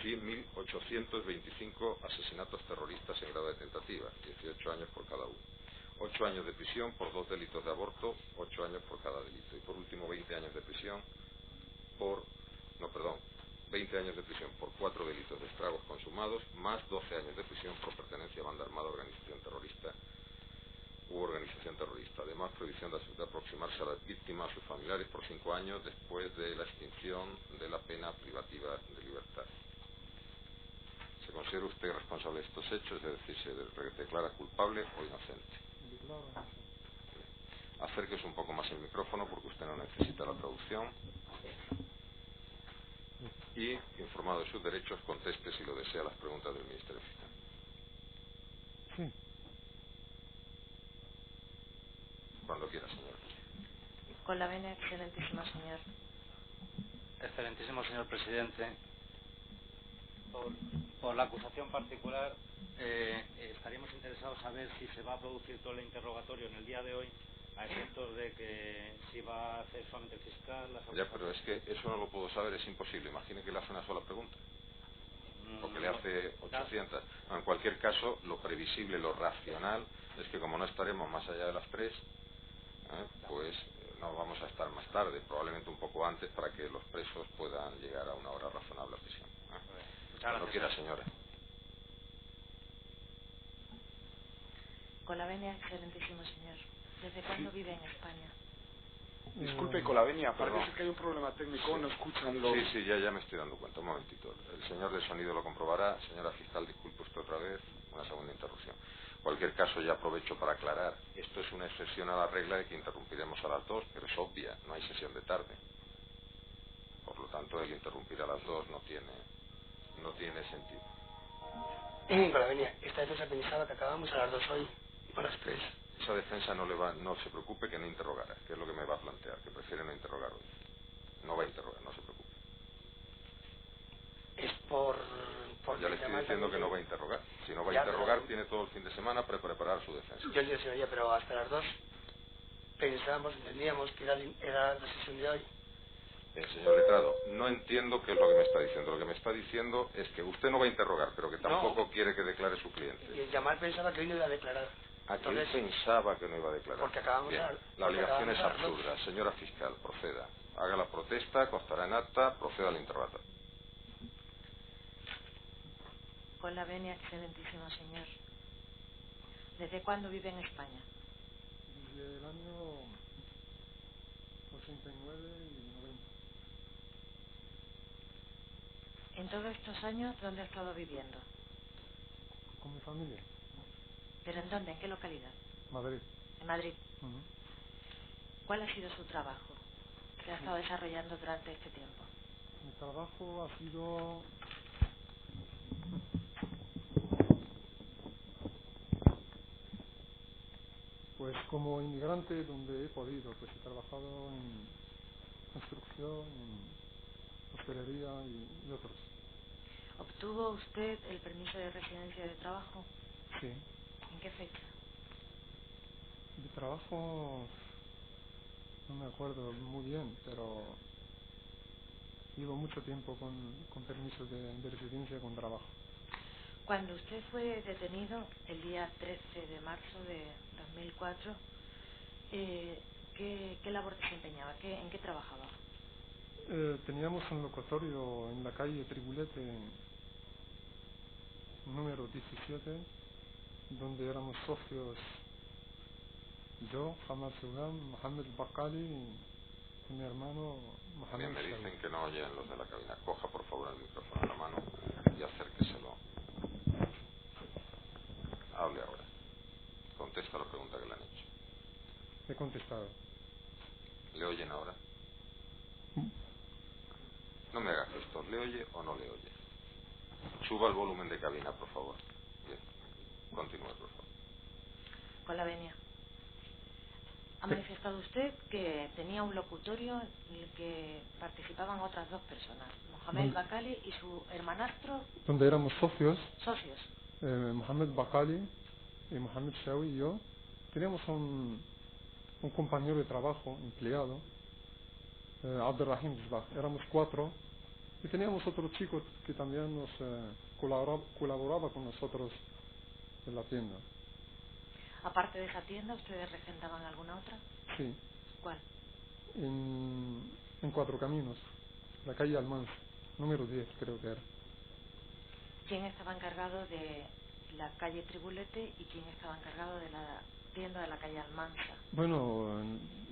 100.825 asesinatos terroristas en grado de tentativa, 18 años por cada uno. 8 años de prisión por 2 delitos de aborto, 8 años por cada delito. Y por último, 20 años de prisión por... 20 años de prisión por 4 delitos de estragos consumados, más 12 años de prisión por pertenencia a banda armada, organización terrorista u organización terrorista. Además, prohibición de aproximarse a las víctimas o sus familiares por 5 años después de la extinción de la pena privativa de libertad. ¿Se considera usted responsable de estos hechos? Es decir, ¿se declara culpable o inocente? Acérquese un poco más el micrófono porque usted no necesita la traducción. Y, informado de sus derechos, conteste si lo desea las preguntas del Ministerio Fiscal. Sí. Cuando quiera, señor. Con la venia, excelentísimo señor. Excelentísimo señor presidente, por la acusación particular estaríamos interesados a ver si se va a producir todo el interrogatorio en el día de hoy, a efectos de que si va a hacer solamente el fiscal... Ya, pero es que eso no lo puedo saber, es imposible. Imagine que le hace una sola pregunta. O que le hace 800. En cualquier caso, lo previsible, lo racional, es que como no estaremos más allá de las 3, pues no vamos a estar más tarde, probablemente un poco antes, para que los presos puedan llegar a una hora razonable a prisión. quiera, señora. Con la venia, excelentísimo señor. ¿Desde cuándo vive en España? Disculpe, con la venia, parece que hay un problema técnico, no escuchan los... Sí, ya me estoy dando cuenta. Un momentito. El señor del sonido lo comprobará. Señora fiscal, disculpe usted otra vez. Una segunda interrupción. En cualquier caso, ya aprovecho para aclarar. Esto es una excepción a la regla de que interrumpiremos a las 2, pero es obvia. No hay sesión de tarde. Por lo tanto, el interrumpir a las 2 no tiene sentido. Con la venia, esta defensa pensaba que acabamos a las 2 hoy, y a las 3. Esa defensa no se preocupe que no interrogará, que es lo que me va a plantear, que prefiere no interrogar hoy. No va a interrogar, no se preocupe. Es por ya le estoy diciendo que no va a interrogar. Si no va a interrogar, tiene todo el fin de semana para preparar su defensa. Yo le decía, pero hasta las 2 pensábamos, entendíamos que era la sesión de hoy. Señor letrado, no entiendo qué es lo que me está diciendo. Lo que me está diciendo es que usted no va a interrogar, pero que tampoco quiere que declare su cliente. Y el llamar pensaba que hoy no iba a declarar. Aquel pensaba que no iba a declarar. Porque acabamos la obligación es absurda. Señora fiscal, proceda. Haga la protesta, constará en acta, proceda al interrogatorio. Con la venia, excelentísimo señor. ¿Desde cuándo vive en España? Desde el año 89 y 90. En todos estos años, ¿dónde ha estado viviendo? Con mi familia. ¿Pero en dónde? ¿En qué localidad? Madrid. En Madrid. ¿Cuál ha sido su trabajo que ha estado desarrollando durante este tiempo? Mi trabajo ha sido... Pues como inmigrante donde he podido, pues he trabajado en construcción, en hostelería y otros. ¿Obtuvo usted el permiso de residencia de trabajo? Sí. ¿En qué fecha? De trabajo no me acuerdo muy bien, pero llevo mucho tiempo con permiso de residencia con trabajo. Cuando usted fue detenido el día 13 de marzo de 2004, ¿qué labor desempeñaba? ¿En qué trabajaba? Teníamos un locutorio en la calle Tribulete, número 17, donde éramos socios yo, Hamad Sugan, Mohamed Bakali y mi hermano Mohamed. Me dicen que no oyen los de la cabina. Coja por favor el micrófono en la mano y acérqueselo. Hable ahora. Contesta la pregunta que le han hecho. He contestado. ¿Le oyen ahora? No me haga gestos. ¿Le oye o no le oye? Suba el volumen de cabina, por favor. Bien. Continúe, por favor. Con la venia. Ha manifestado usted que tenía un locutorio en el que participaban otras dos personas, Mohamed Bakali y su hermanastro. Donde éramos socios. Socios. Mohamed Bakali y Mohamed Shawi y yo. Teníamos un compañero de trabajo, empleado, Abdelrahim Zbah. Éramos 4 y teníamos otro chico que también nos colaboraba con nosotros en la tienda. Aparte de esa tienda, ¿ustedes regentaban alguna otra? Sí. ¿Cuál? En Cuatro Caminos, la calle Almanza, número 10 creo que era. ¿Quién estaba encargado de la calle Tribulete y quién estaba encargado de la tienda de la calle Almanza? Bueno,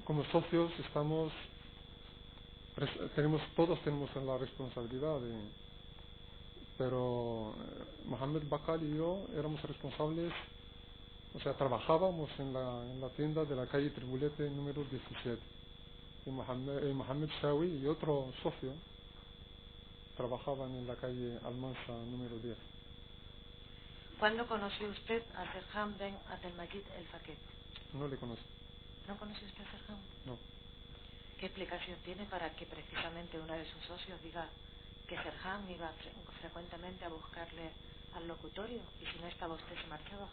como socios todos tenemos la responsabilidad pero Mohamed Bakali y yo éramos responsables, o sea, trabajábamos en la tienda de la calle Tribulete número 17 y Mohamed Shawi y otro socio trabajaban en la calle Almanza número 10. ¿Cuándo conoció usted a Serhan Ben Abdelmajid El Faked? No le conozco. ¿No conoció usted a Serhan? No. ¿Qué explicación tiene para que precisamente uno de sus socios diga que Serhan iba frecuentemente a buscarle al locutorio y si no estaba usted se marchaba?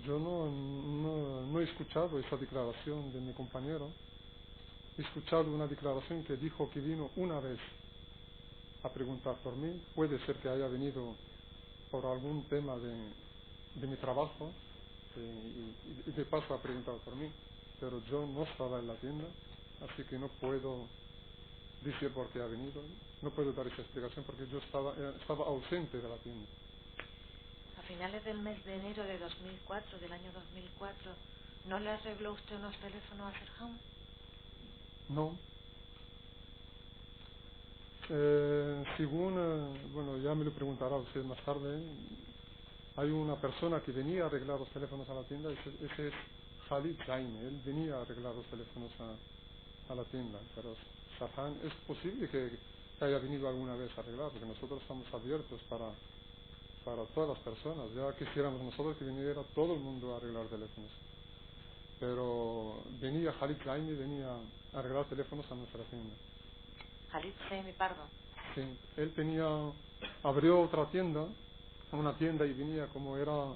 Yo no he escuchado esa declaración de mi compañero. He escuchado una declaración que dijo que vino una vez a preguntar por mí. Puede ser que haya venido por algún tema de mi trabajo y de paso a preguntar por mí. Pero yo no estaba en la tienda, así que no puedo decir por qué ha venido. No puedo dar esa explicación porque yo estaba ausente de la tienda. A finales del mes de enero de 2004, del año 2004, ¿no le arregló usted unos teléfonos a Serhan? No. Bueno, ya me lo preguntará usted más tarde. Hay una persona que venía a arreglar los teléfonos a la tienda, ese es Khalid Jaime. Él venía a arreglar los teléfonos a la tienda, pero Serhan es posible que haya venido alguna vez a arreglar, porque nosotros estamos abiertos para todas las personas. Ya quisiéramos nosotros que viniera todo el mundo a arreglar teléfonos. Pero venía Khalid Jaime, venía a arreglar teléfonos a nuestra tienda. Khalid Jaime Pardo. Sí, él abrió otra tienda, una tienda, y venía como era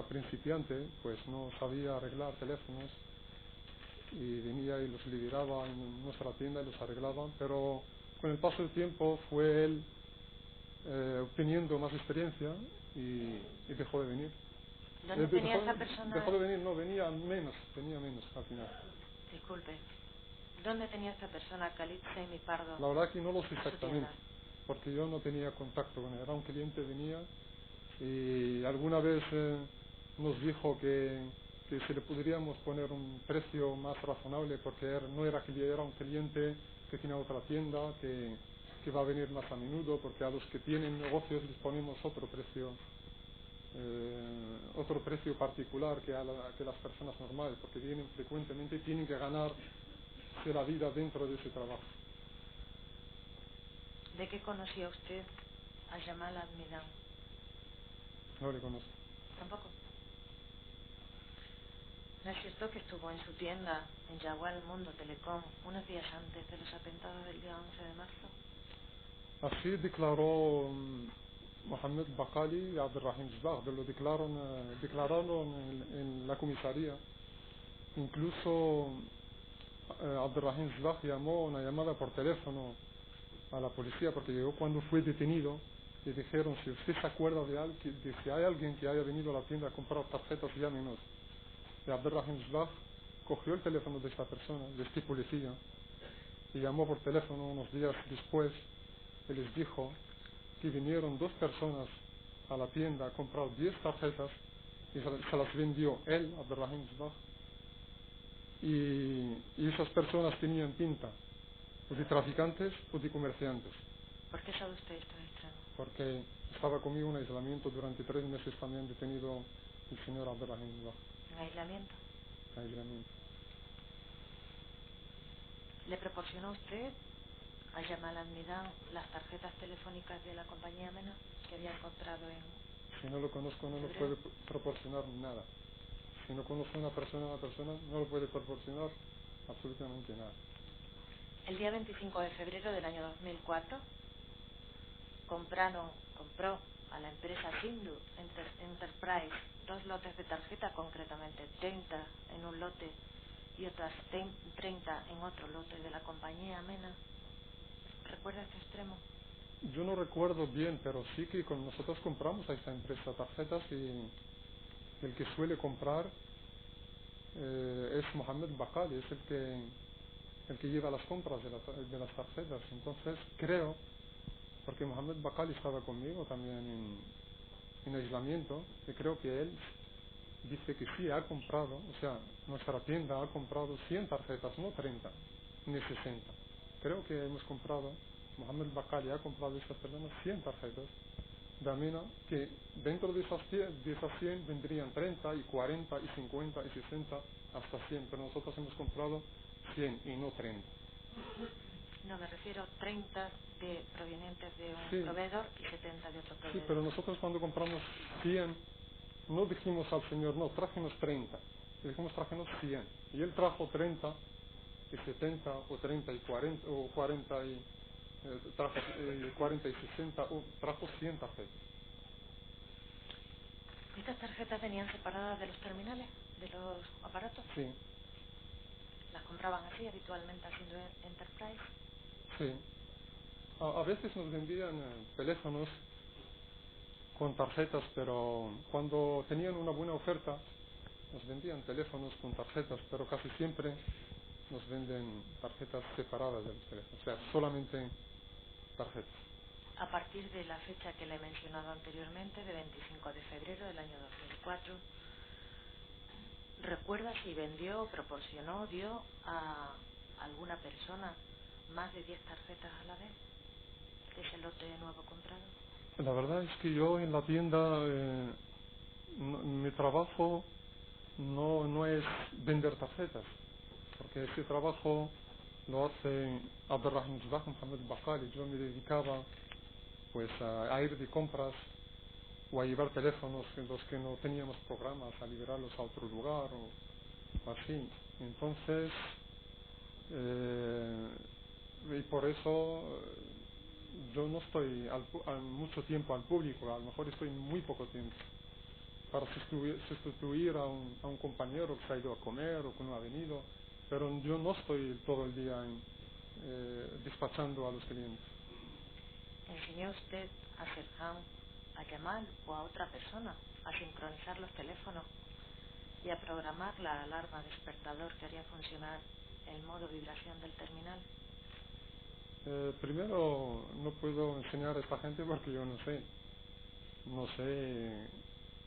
principiante, pues no sabía arreglar teléfonos, y venía y los lideraba en nuestra tienda y los arreglaba, pero con el paso del tiempo fue él obteniendo más experiencia y dejó de venir. ¿Dónde tenía esa persona? Dejó de venir, no, venía menos al final. Disculpe, ¿dónde tenía esta persona, Khalid Jaime Pardo? La verdad que no lo sé exactamente, porque yo no tenía contacto con él. Era un cliente, venía y alguna vez nos dijo que si le podríamos poner un precio más razonable, porque era un cliente que tiene otra tienda, que va a venir más a menudo, porque a los que tienen negocios les ponemos otro precio particular que las personas normales, porque vienen frecuentemente y tienen que ganarse la vida dentro de ese trabajo. ¿De qué conocía usted a Jamal Almidán? No le conozco. ¿Tampoco? ¿No es cierto que estuvo en su tienda, en Yagual Mundo Telecom, unos días antes de los atentados del día 11 de marzo? Así declaró Mohamed Bakali y Abdelrahim Zbah, lo declararon en la comisaría. Incluso Abdelrahim Zbah llamó una llamada por teléfono a la policía, porque llegó cuando fue detenido. Le dijeron: si usted se acuerda de si hay alguien que haya venido a la tienda a comprar tarjetas, llámenos. Y Abdelrahim Zbah cogió el teléfono de esta persona, de este policía, y llamó por teléfono unos días después y les dijo que vinieron 2 personas a la tienda a comprar 10 tarjetas y se las vendió él, Abdelrahim Zbah, y esas personas tenían pinta o de traficantes o de comerciantes. ¿Por qué sabe usted esto de extremo? Porque estaba conmigo en aislamiento durante 3 meses, también detenido el señor Abdelrahim Zbah. ¿En aislamiento? Aislamiento. ¿Le proporcionó usted a Jamal Almidán las tarjetas telefónicas de la compañía MENA que había encontrado en... Si no lo conozco, no nos puede proporcionar nada. Si no conozco a una persona, no lo puede proporcionar absolutamente nada. El día 25 de febrero del año 2004 compró a la empresa Sindu Enterprise 2 lotes de tarjeta, concretamente 30 en un lote y otras 30 en otro lote de la compañía MENA. ¿Recuerda este extremo? Yo no recuerdo bien, pero sí que nosotros compramos a esta empresa tarjetas, y el que suele comprar es Mohamed Bakali, es el que lleva las compras de las tarjetas. Entonces creo, porque Mohamed Bakali estaba conmigo también en aislamiento, y creo que él dice que sí ha comprado, o sea, nuestra tienda ha comprado 100 tarjetas, no 30 ni 60. Creo que hemos comprado, Mohamed Bakali ha comprado estas personas 100 tarjetas de Amena, que dentro de esas 100 vendrían 30 y 40 y 50 y 60 hasta 100, pero nosotros hemos comprado 100 y no 30. No, me refiero a 30 provenientes de un proveedor y 70 de otro proveedor. Sí, pero nosotros cuando compramos 100, no dijimos al señor: no, trájenos 30. Le dijimos: trájenos 100. Y él trajo 30 y 70 o 30 y 40 o 40 y 40 y 60, o trajo 100 tarjetas. ¿Estas tarjetas venían separadas de los terminales, de los aparatos? Sí. ¿Las compraban así habitualmente haciendo Enterprise? Sí. A veces nos vendían teléfonos con tarjetas, pero cuando tenían una buena oferta nos vendían teléfonos con tarjetas, pero casi siempre nos venden tarjetas separadas de los teléfonos, o sea, solamente tarjetas. A partir de la fecha que le he mencionado anteriormente, de 25 de febrero del año 2004, ¿recuerda si vendió, proporcionó, dio a alguna persona más de 10 tarjetas a la vez de ese lote nuevo comprado? La verdad es que yo en la tienda, mi trabajo no es vender tarjetas, porque ese trabajo lo hace Abdelrahman Jbah, Mohamed Bakali. Yo me dedicaba pues a ir de compras o a llevar teléfonos en los que no teníamos programas, a liberarlos a otro lugar o así. Entonces, y por eso yo no estoy mucho tiempo al público, a lo mejor estoy muy poco tiempo para sustituir a un compañero que se ha ido a comer o que no ha venido, pero yo no estoy todo el día despachando a los clientes. ¿Enseñó usted a Serhan a llamar o a otra persona a sincronizar los teléfonos y a programar la alarma despertador que haría funcionar el modo vibración del terminal? Primero, no puedo enseñar a esta gente porque yo no sé,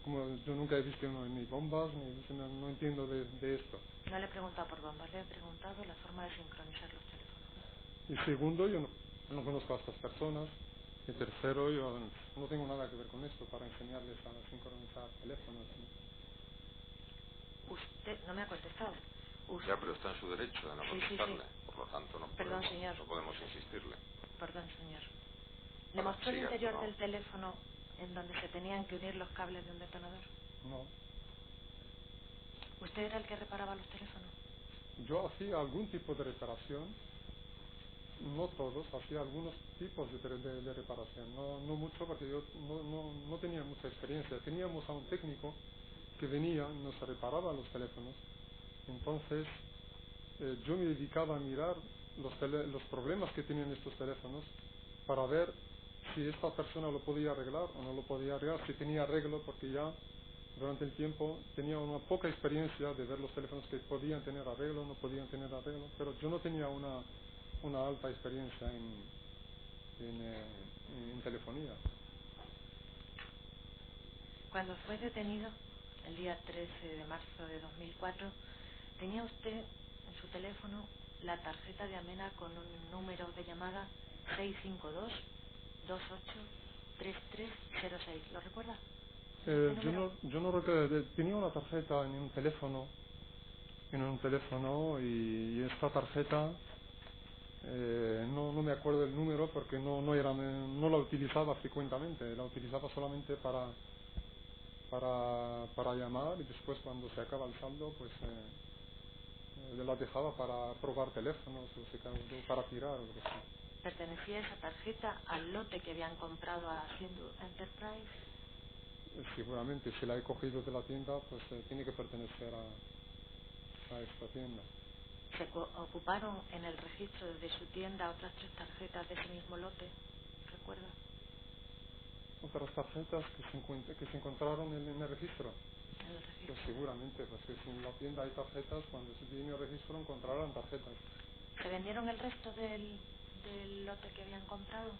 como yo nunca he visto ni bombas, no entiendo de esto. No le he preguntado por bombas, le he preguntado la forma de sincronizar los teléfonos. Y segundo, yo no conozco a estas personas. Y tercero, yo no tengo nada que ver con esto para enseñarles a sincronizar teléfonos. Usted no me ha contestado. Ya, pero está en su derecho de no contestarle. Sí. Por lo tanto, no podemos insistirle. Perdón, señor. ¿Le mostró el interior del teléfono en donde se tenían que unir los cables de un detonador? No. ¿Usted era el que reparaba los teléfonos? Yo hacía algún tipo de reparación, no todos, hacía algunos tipos de reparación, no mucho porque yo no tenía mucha experiencia. Teníamos a un técnico que venía y nos reparaba los teléfonos. Entonces, yo me dedicaba a mirar los problemas que tenían estos teléfonos para ver si esta persona lo podía arreglar o no lo podía arreglar, si tenía arreglo, porque ya durante el tiempo tenía una poca experiencia de ver los teléfonos que podían tener arreglo o no podían tener arreglo, pero yo no tenía una alta experiencia en telefonía. Cuando fue detenido el día 13 de marzo de 2004, tenía usted en su teléfono la tarjeta de Amena con un número de llamada 652-28-3306. ¿Lo recuerda? Yo no recuerdo. Tenía una tarjeta en un teléfono y esta tarjeta no me acuerdo el número porque no la utilizaba frecuentemente, la utilizaba solamente para llamar y después cuando se acaba el saldo pues la dejaba para probar teléfonos o para tirar o lo que sea. ¿Pertenecía esa tarjeta al lote que habían comprado a Haciendo Enterprise? Seguramente, si la he cogido de la tienda, pues tiene que pertenecer a esta tienda. ¿Se ocuparon en el registro de su tienda otras 3 tarjetas de ese mismo lote? ¿Recuerda? Otras tarjetas que se encontraron en el registro. En el registro. Pues seguramente, pues que si en la tienda hay tarjetas, cuando se viene el registro encontrarán tarjetas. ¿Se vendieron el resto del lote que habían comprado?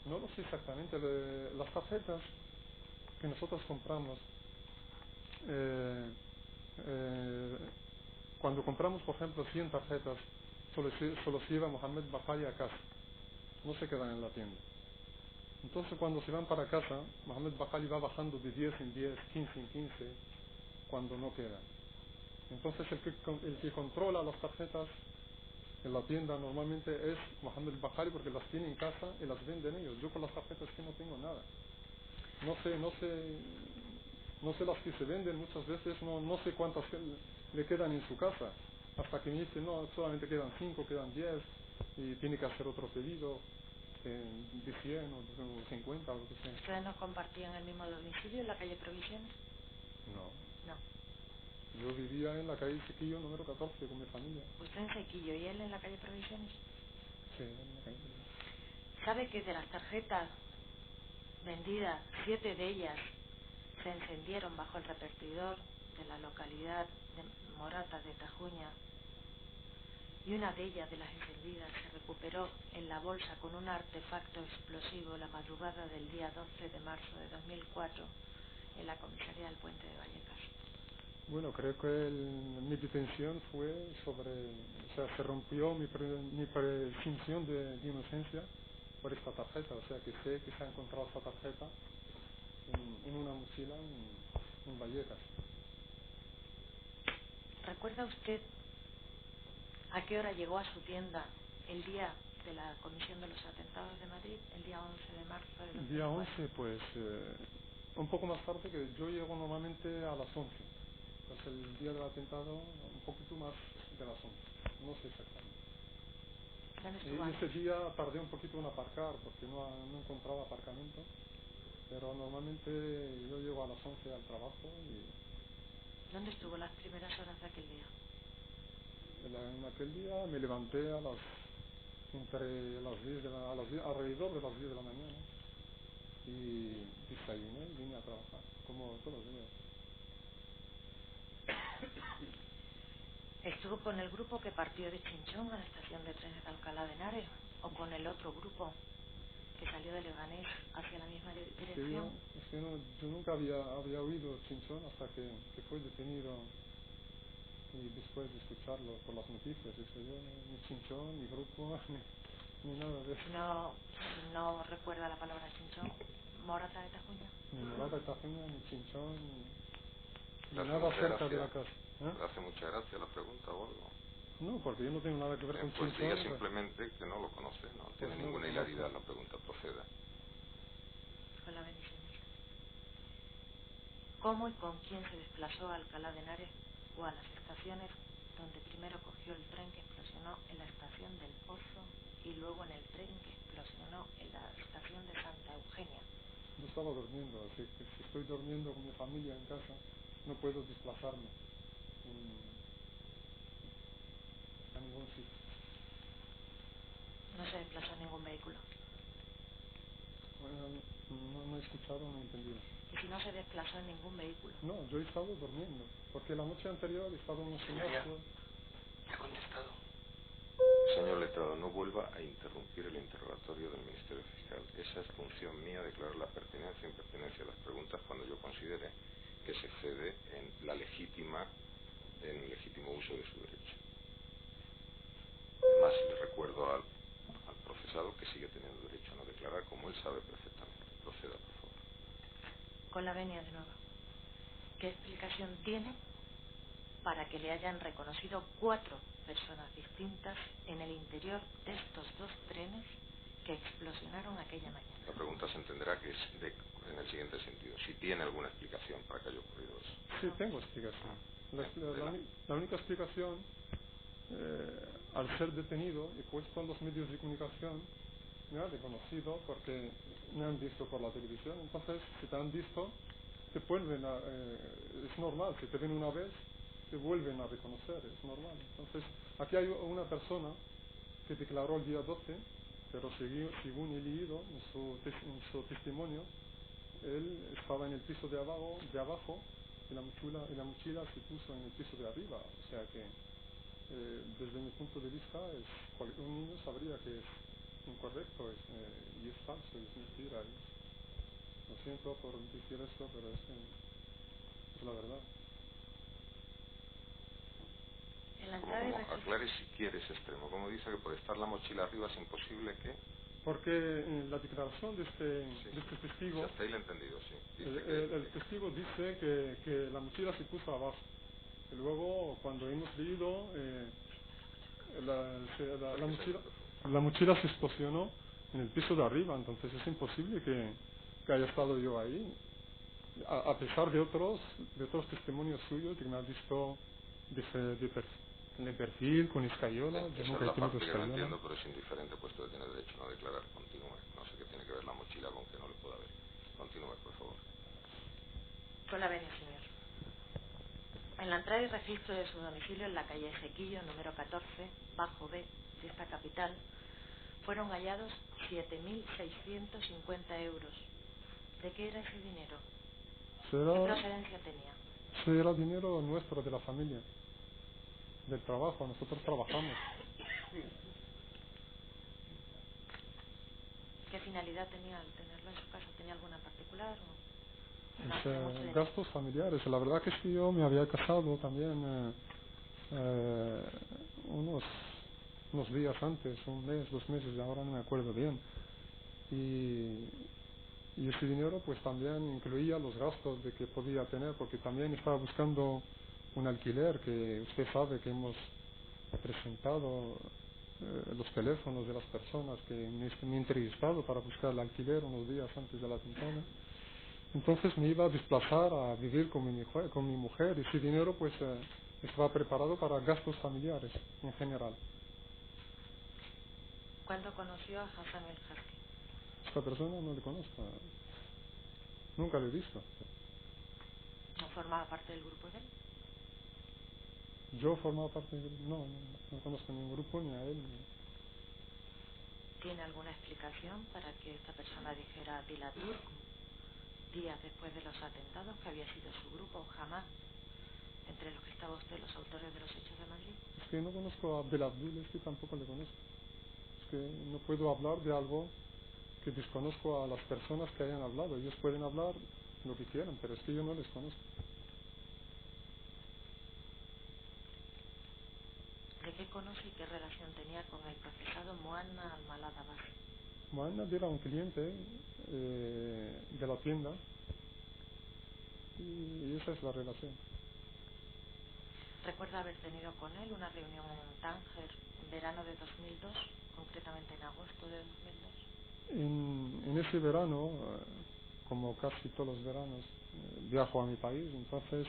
No lo sé exactamente. Las tarjetas que nosotros compramos, cuando compramos, por ejemplo, 100 tarjetas, solo se lleva Mohamed Bakali a casa. No se quedan en la tienda. Entonces, cuando se van para casa, Mohamed Bakali va bajando de 10 en 10, 15 en 15, cuando no quedan. Entonces, el que controla las tarjetas en la tienda normalmente es Mohamed Bakali porque las tiene en casa y las venden ellos. Yo con las tarjetas que no tengo nada. No sé las que se venden muchas veces, no sé cuántas le quedan en su casa. Hasta que me dice, no, solamente quedan 5, quedan 10 y tiene que hacer otro pedido de 100 o de 50 o lo que sea. ¿Ustedes no compartían el mismo domicilio en la calle Provisiones? No. No. Yo vivía en la calle Sequillo número 14 con mi familia. ¿Usted en Sequillo y él en la calle Provisiones? Sí, en la calle Provisiones. ¿Sabe que de las tarjetas vendidas, 7 de ellas se encendieron bajo el repartidor de la localidad de Morata de Tajuña y una de ellas, de las encendidas, se recuperó en la bolsa con un artefacto explosivo la madrugada del día 12 de marzo de 2004 en la comisaría del Puente de Vallecas. Bueno, creo que mi detención fue sobre, o sea, se rompió mi presunción de inocencia por esta tarjeta, o sea, que sé que se ha encontrado esta tarjeta en una mochila en Vallecas. ¿Recuerda usted a qué hora llegó a su tienda el día de la comisión de los atentados de Madrid, el día 11 de marzo de 2004? El día 11, pues, un poco más tarde, que yo llego normalmente a las 11. Pues el día del atentado, un poquito más de las 11. No sé exactamente. Y ese día tardé un poquito en aparcar porque no encontraba aparcamiento. Pero normalmente yo llego a las 11 al trabajo y... ¿Dónde estuvo las primeras horas de aquel día? En aquel día me levanté entre las 10 alrededor de las 10 de la mañana y desayuné y vine a trabajar, como todos los días. ¿Estuvo con el grupo que partió de Chinchón a la estación de trenes de Alcalá de Henares o con el otro grupo que salió de Leganés hacia la misma dirección? Yo nunca había oído Chinchón hasta que fue detenido y después de escucharlo por las noticias, ni Chinchón, ni grupo, ni nada de eso. No recuerda la palabra Chinchón. ¿Morata de Tajuña? Ni Morata de Tajuña, ni Chinchón, ni nada cerca de la casa. ¿Le hace mucha gracia la pregunta o algo? No, porque yo no tengo nada que ver con pues Chinchón. Diga simplemente que no lo conoce, no tiene ninguna hilaridad la pregunta, proceda. Con la bendición. ¿Cómo y con quién se desplazó a Alcalá de Henares o a las estaciones donde primero cogió el tren que explosionó en la estación del Pozo y luego en el tren que explosionó en la estación de Santa Eugenia? Yo estaba durmiendo, así que si estoy durmiendo con mi familia en casa, no puedo desplazarme a ningún sitio. No se desplazó en ningún vehículo. Bueno, no he escuchado, no he entendido. ¿Y si no se desplazó en ningún vehículo? No, yo he estado durmiendo, porque la noche anterior he estado en un gimnasio. ¿Ya ha contestado? Señor letrado, no vuelva a interrumpir el interrogatorio del Ministerio Fiscal. Esa es función mía, declarar la pertinencia e impertinencia de las preguntas cuando yo considere que se excede en el legítimo uso de su derecho. Además, le recuerdo al procesado que sigue teniendo derecho a no declarar, como él sabe perfectamente. Proceda, por favor. Con la venia de nuevo. ¿Qué explicación tiene para que le hayan reconocido 4 personas distintas en el interior de estos 2 trenes que explosionaron aquella mañana? La pregunta se entenderá que es en el siguiente sentido. Si tiene alguna explicación para que haya ocurrido eso. Sí, tengo explicación. La única explicación, al ser detenido y puesto en los medios de comunicación, me han reconocido porque me han visto por la televisión. Entonces, si te han visto, te vuelven es normal, si te ven una vez, te vuelven a reconocer, es normal. Entonces, aquí hay una persona que declaró el día 12, pero según he leído en su testimonio, él estaba en el piso de abajo y la mochila se puso en el piso de arriba. O sea que, desde mi punto de vista, un niño sabría que es incorrecto y es falso, es mentira. Lo siento por decir esto, pero es la verdad. Aclare si quiere ese extremo. Como dice que por estar la mochila arriba es imposible que... Porque la declaración de este testigo... Sí, hasta ahí lo he entendido, sí. El testigo dice que la mochila se puso abajo. Y luego, cuando hemos leído, la mochila se explosionó en el piso de arriba. Entonces es imposible que haya estado yo ahí. A pesar de otros testimonios suyos que me han visto de perfil, con escayola. Esa es la parte que no entiendo, pero es indiferente, puesto que tiene derecho a no declarar. Continúe. No sé qué tiene que ver la mochila con que no le pueda ver. Continúe, por favor. Con la venia, señor. En la entrada y registro de su domicilio en la calle Ezequillo, número 14, bajo B, de esta capital, fueron hallados 7.650 euros. ¿De qué era ese dinero? ¿Qué procedencia tenía? Ese era dinero nuestro, de la familia, del trabajo. Nosotros trabajamos. ¿Qué finalidad tenía al tenerlo en su casa? ¿Tenía alguna en particular? Gastos familiares. La verdad que es que yo me había casado también unos días antes, un mes, 2 meses, ahora no me acuerdo bien. Y ese dinero pues también incluía los gastos de que podía tener, porque también estaba buscando un alquiler, que usted sabe que hemos presentado los teléfonos de las personas que me he entrevistado para buscar el alquiler unos días antes de la ventana. Entonces me iba a desplazar a vivir con mi mujer, y ese dinero pues estaba preparado para gastos familiares en general. ¿Cuándo conoció a Hassan el Husky? Esta persona no le conozco, nunca lo he visto. ¿No formaba parte del grupo de él? Yo formaba parte del grupo, no conozco ningún grupo ni a él. ¿Tiene alguna explicación para que esta persona dijera a Dilatur, días después de los atentados, que había sido su grupo, jamás entre los que estaba usted los autores de los hechos de Madrid? Es que no conozco a Abdelabdul, es que tampoco le conozco. Es que no puedo hablar de algo que desconozco a las personas que hayan hablado. Ellos pueden hablar lo que quieran, pero es que yo no les conozco. ¿De qué conoce y qué relación tenía con el procesado Mohanna Al-Malad Abbas? Mohanna era un cliente de la tienda, y esa es la relación. ¿Recuerda haber tenido con él una reunión en Tánger en verano de 2002, concretamente en agosto de 2002? En ese verano, como casi todos los veranos, viajo a mi país. Entonces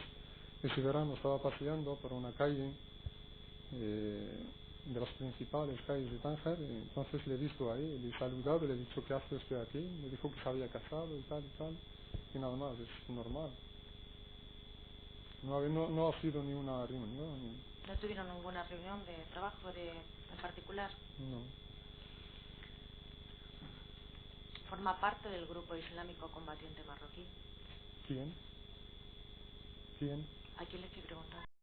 ese verano estaba paseando por una calle de las principales calles de Tánger, y entonces le he visto ahí, le he saludado, le he dicho ¿qué hace usted aquí? Me dijo que se había casado y tal, y nada más, es normal. No ha sido ni una reunión. ¿No tuvieron ninguna reunión de trabajo en particular? No. ¿Forma parte del grupo islámico combatiente marroquí? ¿Quién? ¿A quién le estoy preguntando?